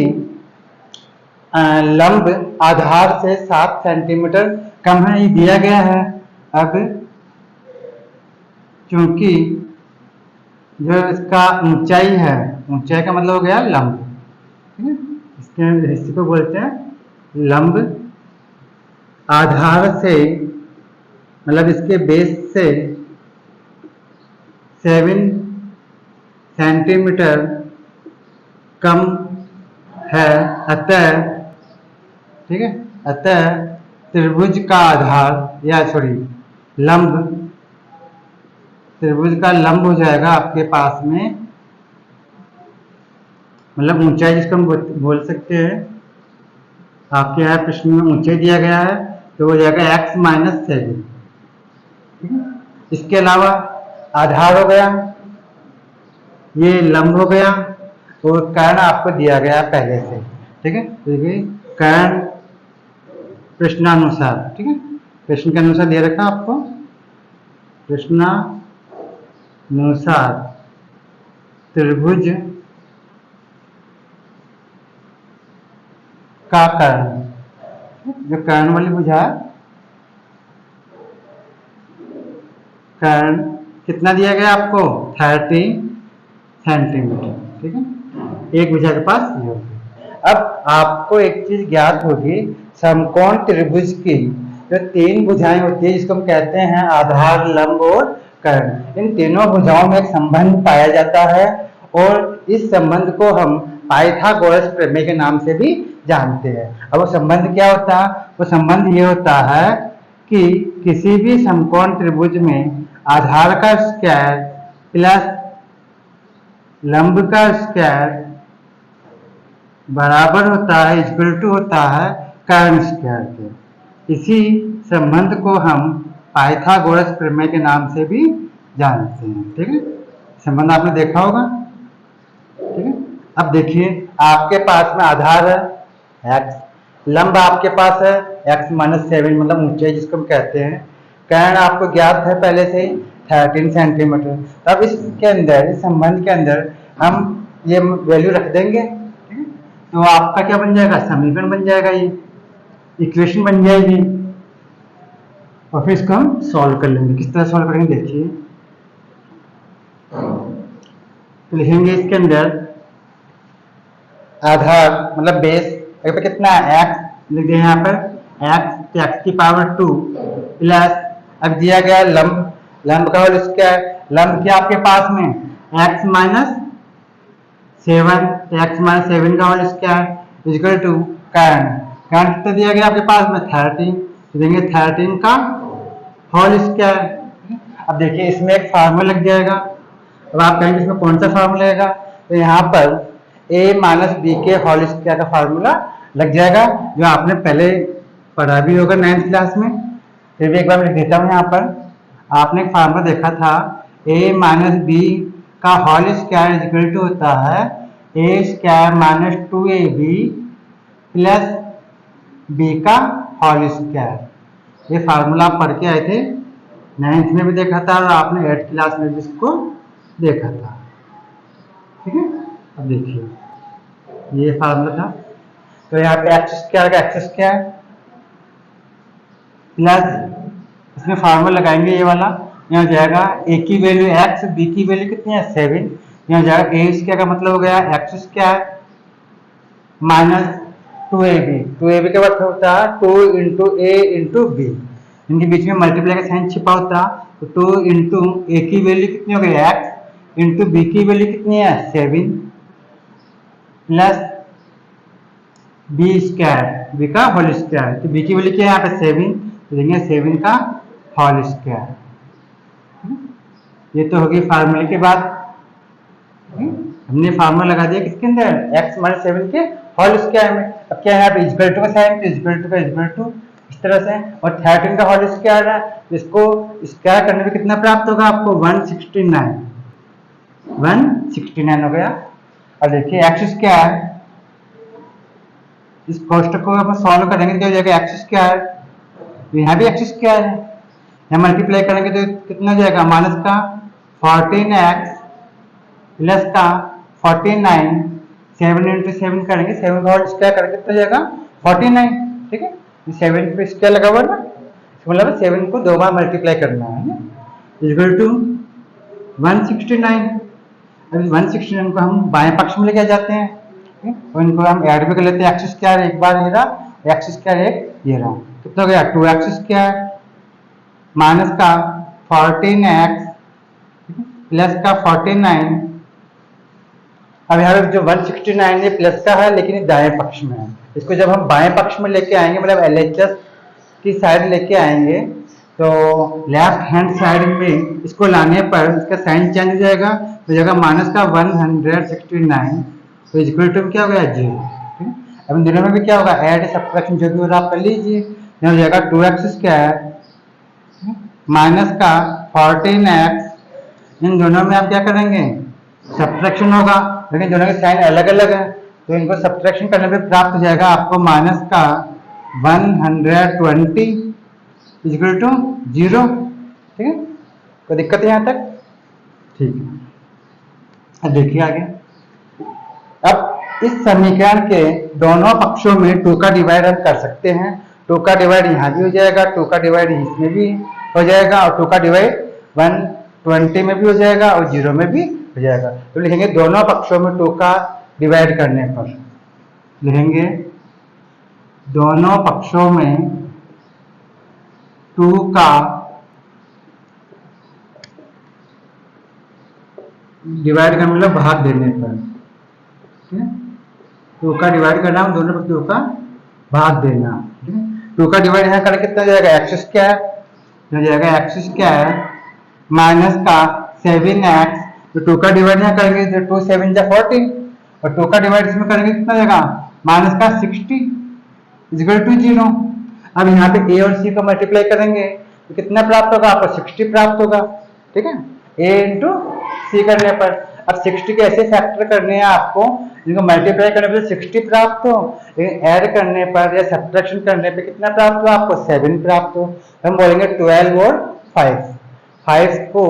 लंब आधार से 7 सेंटीमीटर कम है, ये दिया गया है। अब चूंकि जो इसका ऊंचाई है, ऊंचाई का मतलब हो गया लंब, ठीक है, इसके हिस्से को बोलते हैं लंब, आधार से मतलब इसके बेस से 7 सेंटीमीटर कम है, अतः, ठीक है, अतः त्रिभुज का आधार या सॉरी लंब, त्रिभुज का लंब हो जाएगा आपके पास में, मतलब ऊंचाई जिसको हम बोल सकते हैं, आपके यहाँ प्रश्न में ऊंचाई दिया गया है तो हो जाएगा x माइनस 7। इसके अलावा आधार हो गया, ये लंब हो गया, और कर्ण आपको दिया गया पहले से। ठीक है, देखिए कर्ण प्रश्नानुसार, ठीक है, प्रश्न के अनुसार दे रखा आपको, प्रश्नानुसार त्रिभुज का कर्ण, जो कर्ण वाली भुजा, कर्ण कितना दिया गया आपको 30 सेंटीमीटर। ठीक है, एक भुजा के पास ये होगी। अब आपको एक चीज ज्ञात होगी, समकोण त्रिभुज की जो 3 भुजाएं होती है जिसको हम कहते हैं आधार, लंब और कर्ण, इन तीनों भुजाओं में एक संबंध पाया जाता है, और इस संबंध को हम पाइथागोरस प्रमेय के नाम से भी जानते हैं। अब वो संबंध क्या होता है? वो संबंध ये होता है कि किसी भी समकोण त्रिभुज में आधार का स्क्वायर प्लस लंब का स्क्वायर बराबर होता है, इक्वल टू होता है कर्ण स्क्वायर के। इसी संबंध को हम पाइथागोरस प्रमेय के नाम से भी जानते हैं। ठीक है, संबंध आपने देखा होगा। ठीक है, अब देखिए आपके पास में आधार है x, लंब आपके पास है x माइनस 7 मतलब ऊंचाई जिसको हम कहते हैं, कर्ण आपको ज्ञात है पहले से ही 13 सेंटीमीटर। तब इसके अंदर, इस संबंध के अंदर हम ये वैल्यू रख देंगे, तो आपका क्या बन जाएगा, समीकरण बन जाएगा, ये इक्वेशन बन जाएगी, और फिर इसको हम सॉल्व कर लेंगे। किस तरह सॉल्व करेंगे देखिए, तो लिखेंगे इसके अंदर आधार मतलब बेस पे कितना है x, लिख दिया यहाँ पर x, x की पावर 2 प्लस, अब दिया गया लंब, लंब का होल स्क्वायर, लंब क्या आपके पास में x माइनस 7, x माइनस 7 का whole square, equal to current. Current कितना दिया गया आपके पास में 13, तो देंगे 13 का होल स्क्वायर। अब देखिए इसमें एक फार्मूला लग जाएगा। अब आप कहेंगे इसमें कौन सा फार्मूला लगेगा, तो यहाँ पर a माइनस बी के होल स्क्वायर का फार्मूला लग जाएगा, जो आपने पहले पढ़ा भी होगा 9th क्लास में। फिर भी एक बार मैं लिख देता हूँ। यहाँ पर आपने एक फार्मूला देखा था, a माइनस बी का होल स्क्वायर इक्वल टू होता है a square minus 2ab plus b का होल स्क्वायर। ये फार्मूला आप पढ़ के आए थे, 9th में भी देखा था और आपने 8th क्लास में भी इसको देखा था। ठीक है, अब देखिए ये फार्मूला था। तो यहाँ पे एक्स स्क्वायर का एक्स स्क्वायर प्लस इसमें फार्मूला लगाएंगे ये वाला, यहाँ जाएगा a की वैल्यू x, b की वैल्यू कितनी है 7, यहाँ जाएगा a स्क्वायर का मतलब हो गया एक्स स्क्वायर माइनस 2ab का मतलब होता है 2 इंटू a इंटू बी, इनके बीच में मल्टीप्लाई का साइन छिपा होता। तो 2 इंटू ए की वैल्यू कितनी हो गई x इंटू बी की वैल्यू कितनी है 7 प्लस बी स्क्वायर, बी का होल स्क्वायर। तो बी की वैल्यू क्या है यहाँ पे 7, तो देंगे 7 का होल स्क्वायर। ये तो होगी फार्मूले के बाद। हमने फार्मूला लगा दिया किसके अंदर, x माइनस 7 के होल स्क्वायर में। अब क्या है यहाँ पे इक्वल टू का साइन, तो इक्वल टू का इक्वल टू इस तरह से, और 13 का होल स्क्वायर है, तो इसको स्क्वायर करने में कितना प्राप्त होगा आपको 169 हो गया। और देखिए एक्स स्क्वायर, इस कोष्टक को अपन सॉल्व करेंगे तो हो जाएगा एक्स स्क्वायर, तो यहाँ भी एक्स स्क्वायर है, यहाँ मल्टीप्लाई करेंगे तो कितना जाएगा माइनस का 14x प्लस का 49, 7 इंटू 7 करेंगे, 7 का होल स्क्वायर करेंगे कितना जाएगा 49। ठीक है, 7 पे स्क्वायर लगा हुआ ना, मतलब 7 को 2 बार मल्टीप्लाई करना है, इक्वल टू 169। अभी 169 को हम बाएं पक्ष में लेके जाते हैं, और इनको हम ऐड भी कर लेते हैं। एक्स स्क्वायर एक बार ये रहा, एक्स स्क्वायर एक ये रहा, कितना हो गया 2x स्क्वायर माइनस का 14x प्लस का 49। अब यहाँ पे जो 169 ये प्लस का है लेकिन ये दाएं पक्ष में है, इसको जब हम बाएं पक्ष में लेके आएंगे, मतलब LHS की साइड लेके आएंगे, तो लेफ्ट हैंड साइड में इसको लाने पर इसका साइन चेंज हो जाएगा, तो जाएगा माइनस का 169, तो इक्वल टू क्या हो गया 0। अब इन दोनों में भी क्या होगा ऐड सब्ट्रैक्शन जो भी हो रहा आप कर लीजिए। यहाँ हो जाएगा 2x स्क्वायर माइनस का 14x, इन दोनों में आप क्या करेंगे सब्ट्रैक्शन होगा, लेकिन दोनों के साइन अलग अलग है, तो इनको सब्ट्रैक्शन करने पे प्राप्त हो जाएगा आपको माइनस का 120 इक्वल टू 0। ठीक है, कोई दिक्कत है यहाँ तक? ठीक है, अब देखिए आगे। अब इस समीकरण के दोनों पक्षों में 2 का डिवाइड हम कर सकते हैं। 2 का डिवाइड यहाँ भी हो जाएगा, 2 का डिवाइड इसमें भी हो जाएगा, और 2 का डिवाइड 120 में भी हो जाएगा और 0 में भी हो जाएगा। तो लिखेंगे दोनों पक्षों में 2 का डिवाइड करने पर, लिखेंगे दोनों पक्षों में 2 का डिवाइड करने मतलब भाग देने पर, 2 का डिवाइड करना, दोनों पर 2 का भाग देना। 2 का डिवाइड यहाँ करें कितना जाएगा एक्स स्क्वायर, हो जाएगा एक्स स्क्वायर माइनस का 7x, तो 2 का डिवाइड यहाँ करेंगे तो 2 7 जा 14, और 2 का डिवाइड इसमें करेंगे कितना जाएगा माइनस का 60 इक्वल टू 0। अब यहाँ पे a और c को मल्टीप्लाई करेंगे तो कितना प्राप्त होगा आपको 60 प्राप्त होगा। ठीक है, a इंटू सी करने पर। अब 60 के ऐसे फैक्टर करने हैं आपको जिनको मल्टीप्लाई करने पर 60 प्राप्त हो, लेकिन ऐड करने पर या सब्ट्रैक्शन करने पे कितना प्राप्त हो आपको 7 प्राप्त हो। हम बोलेंगे 12 और 5 को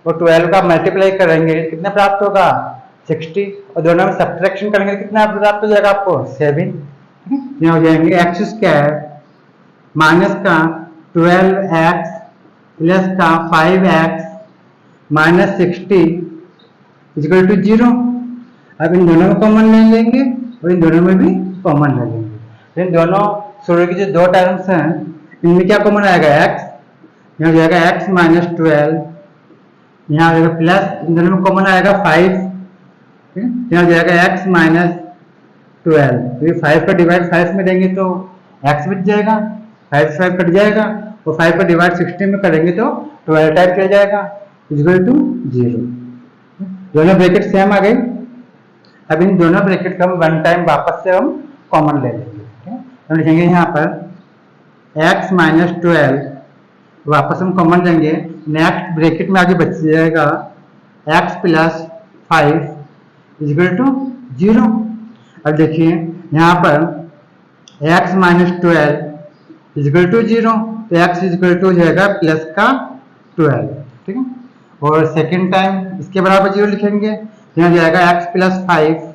और 12 का मल्टीप्लाई करेंगे कितना प्राप्त होगा 60, और दोनों में सब्ट्रैक्शन करेंगे कितना प्राप्त हो जाएगा आपको 7। यहाँ हो जाएंगे एक्स स्क्वायर माइनस का 12x प्लस का 5x माइनस 60 इक्वल टू 0। अब इन दोनों में कॉमन ले लेंगे और इन दोनों में भी कॉमन ले लेंगे। इन दोनों शुरू की जो 2 टर्म्स हैं इनमें क्या कॉमन आएगा x, यहाँ हो जाएगा x माइनस 12, यहाँ हो जाएगा प्लस इन दोनों में कॉमन आएगा 5, यहाँ हो जाएगा x माइनस 12। तो 5 का डिवाइड 5 में देंगे तो x बच जाएगा, 5 से 5 कट जाएगा, और 5 का डिवाइड 16 में करेंगे तो 12 टाइप किया जाएगा, इक्वल टू 0। दोनों ब्रैकेट सेम आ गई। अब इन दोनों ब्रैकेट का हम वन टाइम वापस से हम कॉमन ले लेंगे। हम लिखेंगे यहाँ पर x माइनस 12 वापस हम कॉमन लेंगे, नेक्स्ट ब्रैकेट में आगे बच जाएगा x प्लस 5 इक्वल टू 0। अब देखिए यहाँ पर x माइनस 12 इक्वल टू 0, तो x इक्वल टू हो जाएगा प्लस का 12, ठीक है। और सेकेंड टाइम इसके बराबर 0 लिखेंगे, यहाँ जाएगा x प्लस 5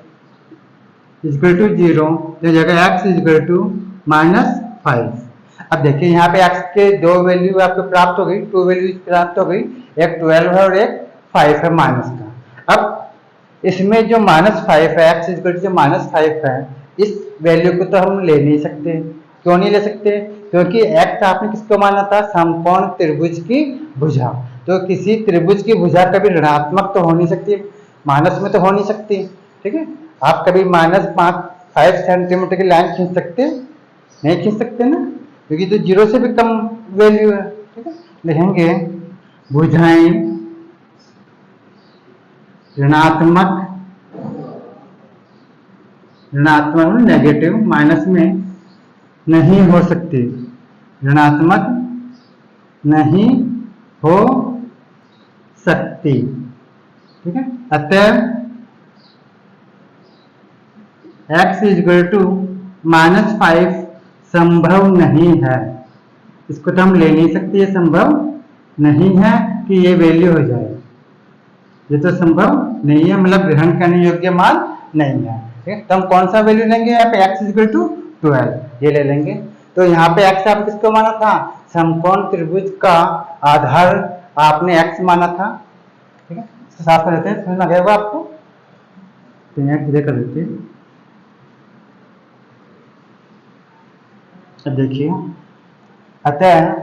इक्वल टू 0, तो जाएगा x इक्वल टू माइनस 5। अब देखिए यहाँ पे x के दो वैल्यू आपको प्राप्त हो गई, 2 वैल्यू प्राप्त हो गई, एक 12 है और एक 5 है माइनस का। अब इसमें जो -5 है, x इक्वल टू जो -5 है, इस वैल्यू को तो हम ले नहीं सकते। क्यों नहीं ले सकते? क्योंकि x आपने किसको माना था? समकोण त्रिभुज की भुजा। तो किसी त्रिभुज की भुजा कभी ऋणात्मक तो हो नहीं सकती, माइनस में तो हो नहीं सकती, ठीक है। आप कभी -5 सेंटीमीटर की लाइन खींच सकते? नहीं खींच सकते ना, क्योंकि तो 0 से भी कम वैल्यू है, ठीक है। लिखेंगे भुजाएं ऋणात्मक नेगेटिव माइनस में नहीं हो सकती, ऋणात्मक नहीं हो सकती, ठीक है। अतः x इक्वल टू -5 संभव नहीं है, इसको तो हम ले नहीं सकते, ये संभव नहीं है कि ये वैल्यू हो जाए, ये तो संभव नहीं है, मतलब ग्रहण करने योग्य मान नहीं है, ठीक है। तो हम कौन सा वैल्यू लेंगे यहाँ पे? x इक्वल टू 12 ये ले लेंगे। तो यहाँ पे x आप किसको माना था? समकोण त्रिभुज का आधार आपने x माना था, ठीक है। इसको साफ कर देते हैं, समझ में आ गया होगा आपको, तो यहाँ क्लियर कर देते हैं। अब देखिए, अतः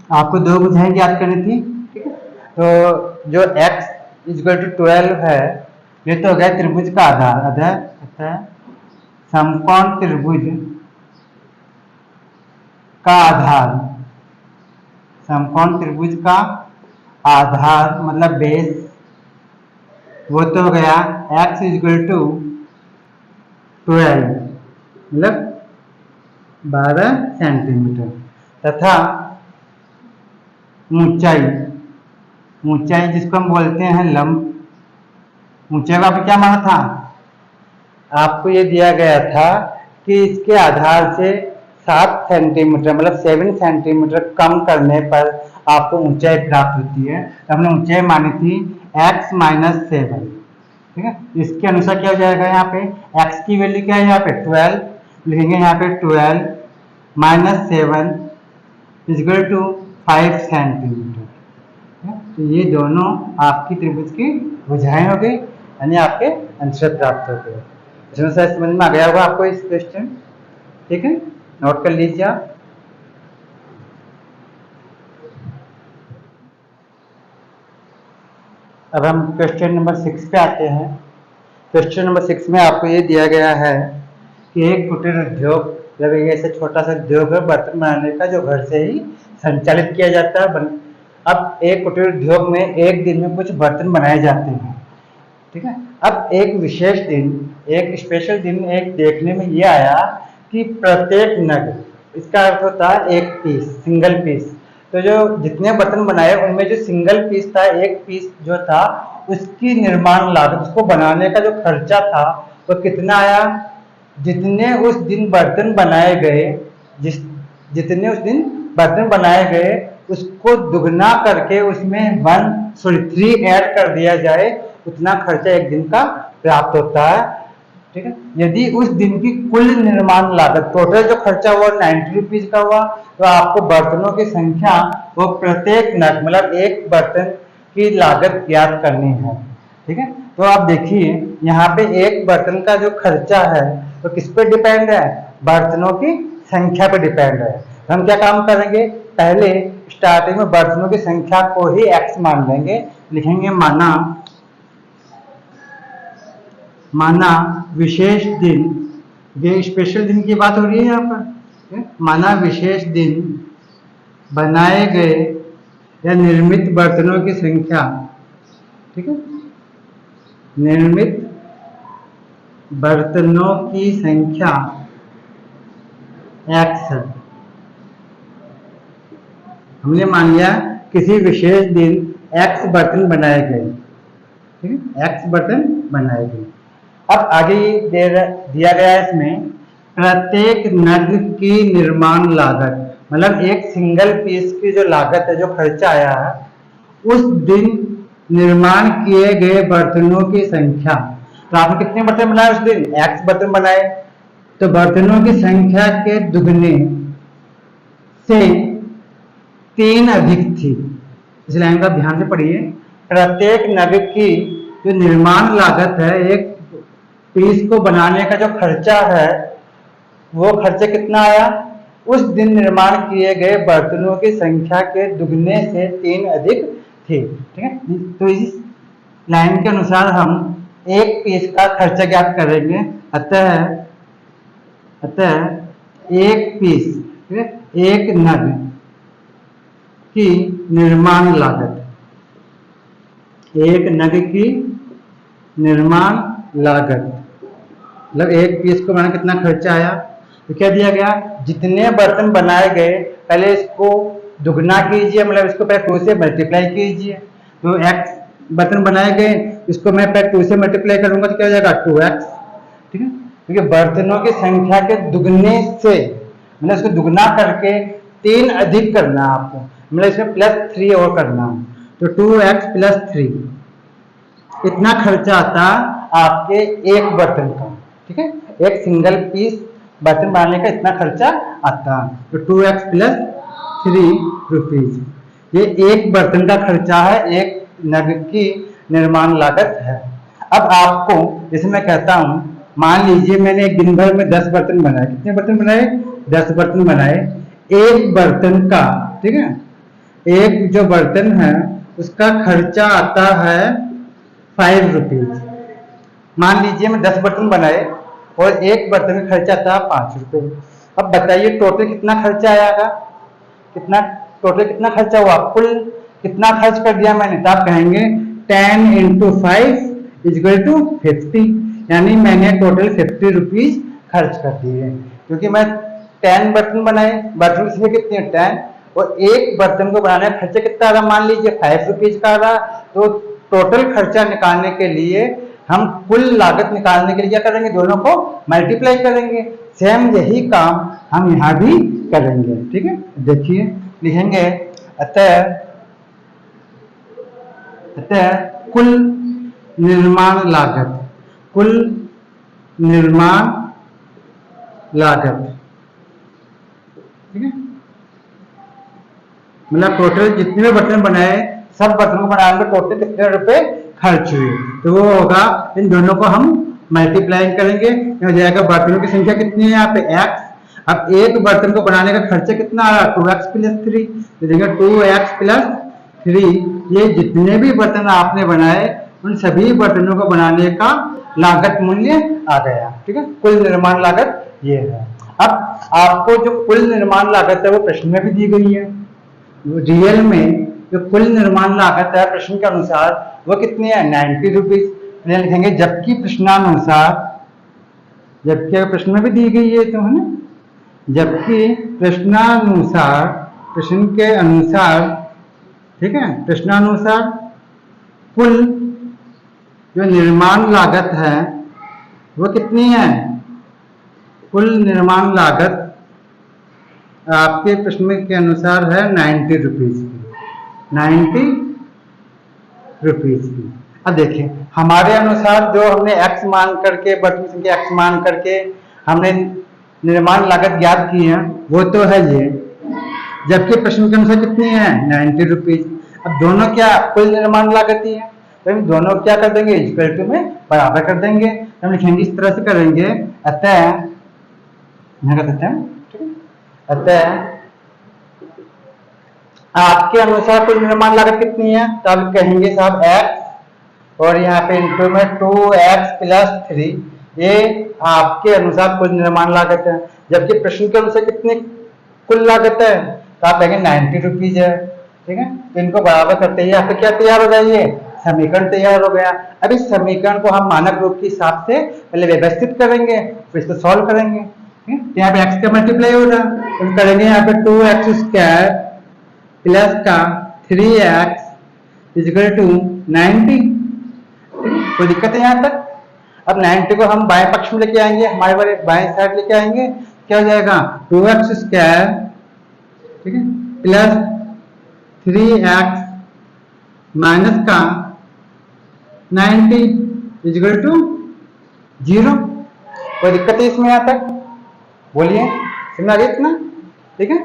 आपको दो भुजाएं ज्ञात करनी थी, ठीक है। तो जो x इक्वल टू 12 है, ये तो हो गया त्रिभुज का आधार। अतः समकोण त्रिभुज का आधार, समकोण त्रिभुज का आधार मतलब बेस, वो तो हो गया x इक्वल टू 12 मतलब 12 सेंटीमीटर, तथा ऊंचाई जिसको हम बोलते हैं लंब, ऊंचाई को आपने क्या माना था? आपको ये दिया गया था कि इसके आधार से 7 सेंटीमीटर मतलब 7 सेंटीमीटर कम करने पर आपको ऊंचाई प्राप्त होती है। तो हमने ऊंचाई मानी थी x माइनस 7, ठीक है। इसके अनुसार क्या हो जाएगा? यहाँ पे x की वैल्यू क्या है? यहाँ पे 12 लिखेंगे, यहाँ पे 12 माइनस 7 इक्वल टू 5 सेंटीमीटर। तो ये दोनों आपकी त्रिभुज की भुजाएं हो गई, यानी आपके आंसर प्राप्त हो गए। इसमें शायद समझ में आ गया होगा आपको इस क्वेश्चन, ठीक है, नोट कर लीजिए आप। अब हम क्वेश्चन नंबर 6 पे आते हैं। क्वेश्चन नंबर 6 में आपको ये दिया गया है कि एक कुटीर उद्योग, मतलब एक ऐसा छोटा सा उद्योग है बर्तन बनाने का, जो घर से ही संचालित किया जाता है। अब एक कुटीर उद्योग में एक दिन में कुछ बर्तन बनाए जाते हैं, ठीक है। अब एक विशेष दिन, एक स्पेशल दिन एक देखने में ये आया कि प्रत्येक नग, इसका अर्थ होता है एक पीस, सिंगल पीस। तो जो जितने बर्तन बनाए उनमें जो सिंगल पीस था, एक पीस जो था, उसकी निर्माण लागत, उसको बनाने का जो खर्चा था वो कितना आया? जितने उस दिन बर्तन बनाए गए, जितने उस दिन बर्तन बनाए गए उसको दुगना करके उसमें 3 ऐड कर दिया जाए, उतना खर्चा एक दिन का प्राप्त होता है, ठीक है। यदि उस दिन की कुल निर्माण लागत, टोटल जो खर्चा हुआ 90 रुपीज का हुआ, तो आपको बर्तनों की संख्या वो प्रत्येक नग मतलब एक बर्तन की लागत ज्ञात करनी है, ठीक है। तो आप देखिए यहाँ पे एक बर्तन का जो खर्चा है तो किस पे डिपेंड है? बर्तनों की संख्या पे डिपेंड है। तो हम क्या काम करेंगे? पहले स्टार्टिंग में बर्तनों की संख्या को ही x मान लेंगे, लिखेंगे माना माना विशेष दिन, ये स्पेशल दिन की बात हो रही है यहाँ पर, माना विशेष दिन बनाए गए या निर्मित बर्तनों की संख्या, ठीक है, निर्मित बर्तनों की संख्या x है। हमने मान लिया किसी विशेष दिन x बर्तन बनाए गए, ठीक है, x बर्तन बनाए गए। अब आगे दिया गया है इसमें प्रत्येक नग की निर्माण लागत, मतलब एक सिंगल पीस की जो लागत है, जो खर्चा आया है, उस दिन निर्माण किए गए बर्तनों की संख्या। तो आपने कितने बर्तन बनाए उस दिन? x बर्तन बनाए, तो बर्तनों की संख्या के दुगने से 3 अधिक थी। इस लाइन का ध्यान से पढ़िए। प्रत्येक नग की जो निर्माण लागत है, एक पीस को बनाने का जो खर्चा है, वो खर्चा कितना आया? उस दिन निर्माण किए गए बर्तनों की संख्या के दुगने से 3 अधिक थे, ठीक है। तो इस लाइन के अनुसार हम एक पीस का खर्चा ज्ञात करेंगे। अतः एक पीस, ठीक है, एक नग की निर्माण लागत, एक नग की निर्माण लागत, मतलब एक पीस को बनाने कितना खर्चा आया। तो क्या दिया गया? जितने बर्तन बनाए गए पहले इसको दुगना कीजिए, मतलब इसको पहले 2 से मल्टीप्लाई कीजिए। तो x बर्तन बनाए गए, इसको मैं पहले 2 से मल्टीप्लाई करूंगा तो क्या हो जाएगा? 2x, ठीक है। क्योंकि बर्तनों की संख्या के दुगने से, मतलब इसको दुगना करके 3 अधिक करना है आपको, मतलब इसमें +3 और करना है। तो 2x + 3 इतना खर्चा आता आपके एक बर्तन का, ठीक है। एक सिंगल पीस बर्तन बनाने का इतना खर्चा आता है। तो 2x + 3 रुपीज, ये एक बर्तन का खर्चा है, एक नग की निर्माण लागत है। अब आपको, जैसे मैं कहता हूं, मान लीजिए मैंने एक दिन भर में 10 बर्तन बनाए। कितने बर्तन बनाए? 10 बर्तन बनाए। एक बर्तन का, ठीक है, एक जो बर्तन है उसका खर्चा आता है 5 रुपीज। मान लीजिए मैं 10 बर्तन बनाए और एक बर्तन का खर्चा आता है 5 रुपए। अब बताइए टोटल कितना खर्चा आएगा? टोटल कितना खर्चा हुआ? कुल कितना खर्च कर दिया मैंने? तो आप कहेंगे 10 × 5 = 50, यानी मैंने टोटल 50 रुपीज खर्च कर दिए। क्योंकि मैं 10 बर्तन बनाए, बर्तन की संख्या कितनी है? 10, और एक बर्तन को बनाने का खर्चा कितना आ रहा? मान लीजिए 5 रुपीज का आ रहा। तो टोटल खर्चा निकालने के लिए, हम कुल लागत निकालने के लिए क्या करेंगे? दोनों को मल्टीप्लाई करेंगे। सेम यही काम हम यहां भी करेंगे, ठीक है। देखिए लिखेंगे अतः कुल निर्माण लागत, कुल निर्माण लागत, ठीक है, मतलब टोटल जितने भी बर्तन बनाए, सब बर्तनों को बनाने में टोटल कितने रुपए खर्च हुए, तो वो होगा, इन दोनों को हम मल्टीप्लाई करेंगे। हो जाएगा बर्तनों की संख्या कितनी है यहाँ पे? x। अब एक बर्तन को बनाने का खर्चा कितना आ रहा? 2x + 3, तो देखिए 2x + 3, ये जितने भी बर्तन आपने बनाए उन सभी बर्तनों को बनाने का लागत मूल्य आ गया, ठीक है। कुल निर्माण लागत ये है। अब आपको जो कुल निर्माण लागत है वो प्रश्न में भी दी गई है। रियल में जो कुल निर्माण लागत है प्रश्न के अनुसार वो कितनी है? 90 रुपीज। लिखेंगे जबकि प्रश्नानुसार, जबकि प्रश्न में भी दी गई है तो, है ना, जबकि प्रश्नानुसार, प्रश्न के अनुसार, ठीक है, प्रश्नानुसार कुल जो निर्माण लागत है वो कितनी है? कुल निर्माण लागत आपके प्रश्न के अनुसार है 90 रुपीज की, 90 रुपीज की। अब देखिए हमारे अनुसार जो हमने x मान करके, बर्तन की संख्या x मान करके हमने निर्माण लागत ज्ञात की है, वो तो है ये। जबकि प्रश्न के अनुसार कितनी है? 90 रुपीज। अब दोनों क्या कुल निर्माण लागत ही है, तो हम दोनों क्या कर देंगे? इक्वल टू में बराबर कर देंगे। हम लिखेंगे इस तरह से करेंगे, अतः यहाँ कर देते हैं, ठीक है, अतः आपके अनुसार कुल निर्माण लागत कितनी है? तो आप कहेंगे साहब x और यहाँ पे इंटू में 2x+3, ये आपके अनुसार कुल निर्माण लागत है, जबकि प्रश्न के अनुसार कितनी कुल लागत है, तो आप कहेंगे 90 रुपीज है। ठीक है, तो इनको बराबर करते ही आपका क्या तैयार हो गया, ये समीकरण तैयार हो गया। अब इस समीकरण को हम मानक रूप के हिसाब से पहले व्यवस्थित करेंगे, फिर इसको सॉल्व करेंगे। तो यहाँ पे x का मल्टीप्लाई होगा, तो करेंगे यहाँ पे 2x² प्लस का 3x इक्वल टू 90। कोई दिक्कत है यहाँ तक? अब 90 को हम बाएं पक्ष में लेके आएंगे, हमारे बारे बाएं साइड लेके आएंगे, क्या हो जाएगा 2x², ठीक है, प्लस 3x माइनस का 90 इक्वल टू 0। कोई दिक्कत है इसमें यहाँ तक? बोलिए, समझ आ गया इतना? ठीक है,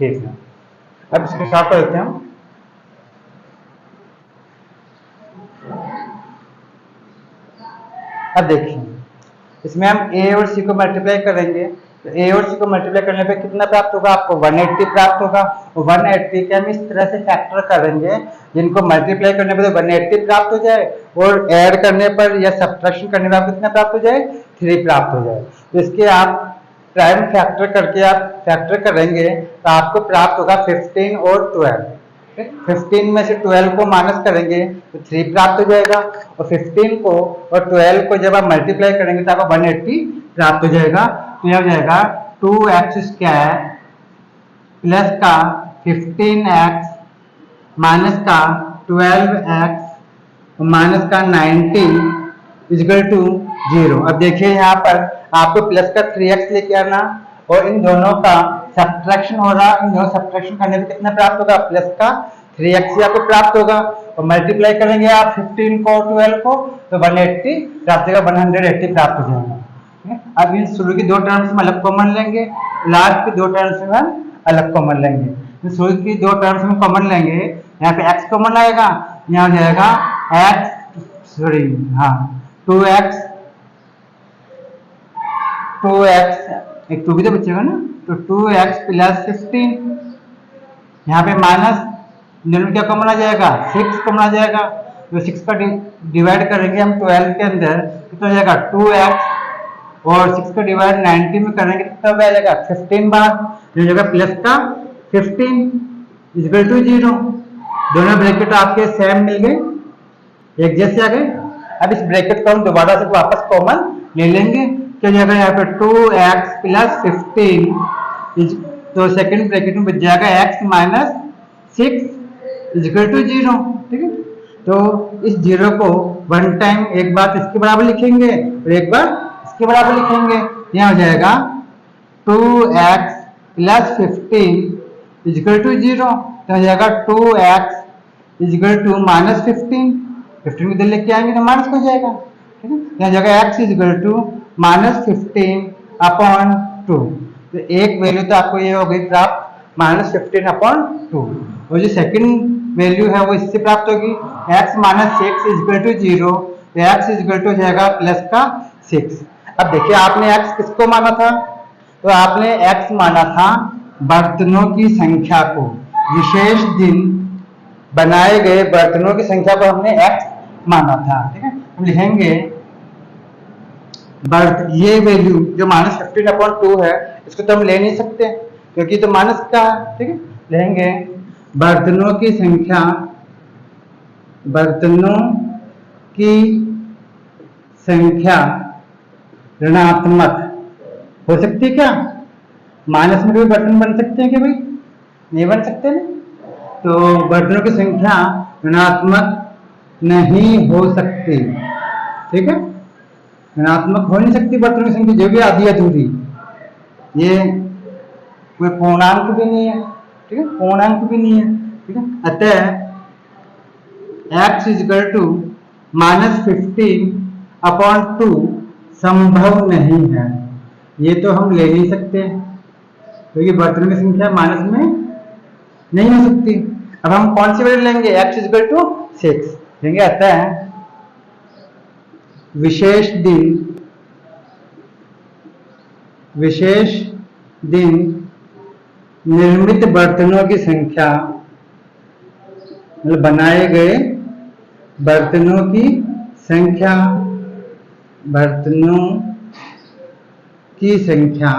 ठीक है। अब इसको सॉल्व कर देते हैं हम। अब देखिए, इसमें हम a और c को मल्टीप्लाई करेंगे, तो a और c को मल्टीप्लाई करने पे कितना प्राप्त होगा आपको, 180 प्राप्त होगा। 180 के हम इस तरह से फैक्टर करेंगे जिनको मल्टीप्लाई करने पर तो 180 प्राप्त हो जाए, और ऐड करने पर या सब्ट्रैक्शन करने पर आपको कितना प्राप्त हो जाए, 3 प्राप्त हो जाए। तो इसके आप प्राइम फैक्टर करके आप फैक्टर करेंगे तो आपको प्राप्त होगा 15 और 12। 15 में से 12 को माइनस करेंगे तो 3 प्राप्त हो जाएगा, और 15 को और 12 को जब आप मल्टीप्लाई करेंगे तो आपको 180 प्राप्त हो जाएगा। तो यह हो जाएगा 2x² प्लस का 15x माइनस का 12x माइनस का 90 इक्वल टू 0। अब देखिए यहाँ पर आपको प्लस का 3x लेके आना, और इन दोनों का सब्ट्रैक्शन हो रहा, इन दोनों सब्ट्रैक्शन करने में कितना प्राप्त होगा, प्लस का 3x आपको प्राप्त होगा, और मल्टीप्लाई करेंगे आप 15 को 12 को तो 180 प्राप्त होगा, 180 प्राप्त हो जाएगा। अब इन शुरू की दो टर्म्स में अलग कॉमन लेंगे, लास्ट की दो टर्म्स में हम अलग कॉमन लेंगे। तो शुरू की दो टर्म्स में कॉमन लेंगे, यहाँ पे x कॉमन आएगा, यहाँ हो जाएगा x, सॉरी हाँ 2x, एक 2 भी तो बचेगा ना, तो 2x प्लस 15, यहाँ पे माइनस दोनों क्या कॉमन आ जाएगा, 6 कॉमन आ जाएगा। तो 6 का डिवाइड करेंगे हम 12 के अंदर, कितना हो जाएगा 2x, और 6 का डिवाइड 90 में करेंगे कितना आ जाएगा 15 बार, जो जगह प्लस का 15 इक्वल टू 0। दोनों ब्रैकेट आपके सेम मिल गए, एक जैसे आ गए। अब इस ब्रैकेट को हम दोबारा से वापस कॉमन ले लेंगे, क्या जाएगा यहाँ पे 2x प्लस 15, तो सेकंड ब्रैकेट में बच जाएगा x माइनस 6 इक्वल टू 0। ठीक है, तो इस 0 को वन टाइम एक बार इसके बराबर लिखेंगे और एक बार इसके बराबर लिखेंगे, यहाँ हो जाएगा 2x प्लस 15 इक्वल टू 0, तो हो जाएगा 2x इक्वल टू माइनस 15 को इधर लेके आएंगे तो माइनस हो जाएगा। ठीक है, यहाँ जगह x equal to minus 15 upon 2, तो एक वैल्यू तो आपको ये हो गई प्राप्त माइनस 15 अपॉन 2, और जो सेकंड वैल्यू है वो इससे प्राप्त होगी x माइनस 6 इक्वल टू 0, तो x इक्वल टू हो जाएगा प्लस का 6। अब देखिए आपने x किसको माना था, तो आपने x माना था बर्तनों की संख्या को, विशेष दिन बनाए गए बर्तनों की संख्या को हमने x माना था। ठीक है, हम लिखेंगे ये वैल्यू जो माइनस 15 अपॉन 2 है, इसको तो हम ले नहीं सकते क्योंकि तो माइनस का है। ठीक है, लेंगे बर्तनों की संख्या, बर्तनों की संख्या ऋणात्मक हो सकती है क्या, माइनस में भी बर्तन बन सकते हैं क्या भाई, नहीं बन सकते ना, तो बर्तनों की संख्या ऋणात्मक नहीं हो सकती। ठीक है, ऋणात्मक हो नहीं सकती बर्तनों की संख्या, जो भी आधी अधूरी, ये कोई पूर्णांक भी नहीं है। ठीक है, पूर्णांक भी नहीं है। ठीक है, अतः x equal to minus 15 upon 2 संभव नहीं है, ये तो हम ले नहीं सकते क्योंकि बर्तनों की संख्या माइनस में नहीं हो सकती। अब हम कौन सी वैल्यू लेंगे, x इक्वल टू 6 लेंगे। अतः विशेष दिन निर्मित बर्तनों की संख्या, मतलब बनाए गए बर्तनों की संख्या, बर्तनों की संख्या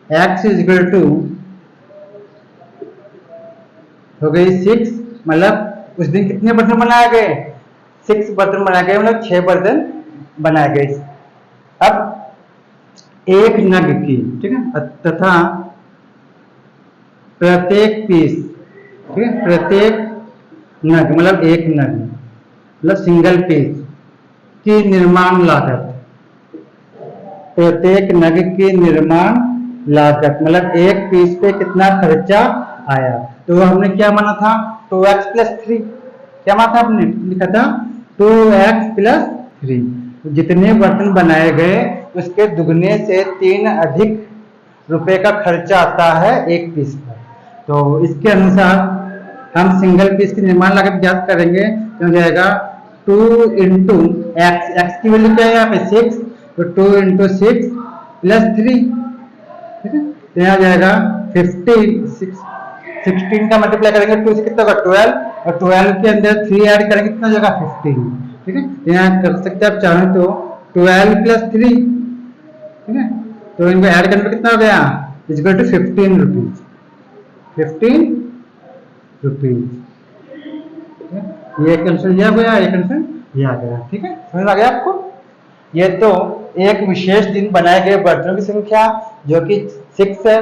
x इज इक्वल टू हो गई 6, मतलब उस दिन कितने बर्तन बनाए गए? 6 बर्तन बनाए गए, मतलब 6 बर्तन बनाए गए। अब एक नग की, ठीक है, तथा प्रत्येक पीस, ठीक है, प्रत्येक नग मतलब एक नग मतलब सिंगल पीस की निर्माण लागत, प्रत्येक नग की निर्माण लागत मतलब एक पीस पे कितना खर्चा आया। तो हमने क्या माना था? 2x plus 3। क्या माना था हमने? लिखा था 2x प्लस 3। जितने बर्तन बनाए गए उसके दुगने से 3 अधिक रुपए का खर्चा आता है एक पीस पर। तो इसके अनुसार हम सिंगल पीस की निर्माण लागत ज्ञात करेंगे, तो हो जाएगा 2 इंटू एक्स, एक्स की वैल्यू क्या है यहाँ पे? 6, तो 2 इंटू 6 प्लस 3, ठीक है, तो यहाँ जाएगा 15, 16 का मल्टीप्लाई करेंगे 2 से कितना होगा? 12, और 12 के अंदर 3 ऐड करेंगे कितना हो जाएगा? 15, ठीक है, तो यहाँ कर सकते हैं आप चाहें तो 12 प्लस 3, ठीक है, तो इनको ऐड करने पर कितना हो गया? इक्वल टू 15 रुपीज, 15 रुपीज, ये कैंसिल यह गया, ये कैंसिल यह आ गया, ठीक है, समझ आ गया आपको? ये तो एक विशेष दिन बनाए गए बर्तनों की संख्या जो कि 6 है,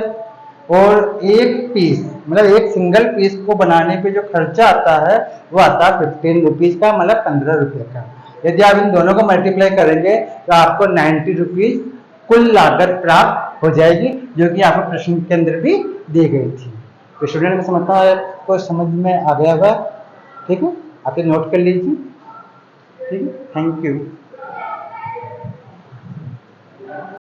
और एक पीस मतलब एक सिंगल पीस को बनाने पे जो खर्चा आता है वो आता है 15 रुपीज का, मतलब 15 रुपए का। यदि आप इन दोनों को मल्टीप्लाई करेंगे तो आपको 90 रुपीज कुल लागत प्राप्त हो जाएगी, जो कि आपको प्रश्न के अंदर भी दी गई थी। तो स्टूडेंट को समझता है, आपको समझ में आ गया होगा, ठीक है, आप ये नोट कर लीजिए, ठीक है, थैंक यू।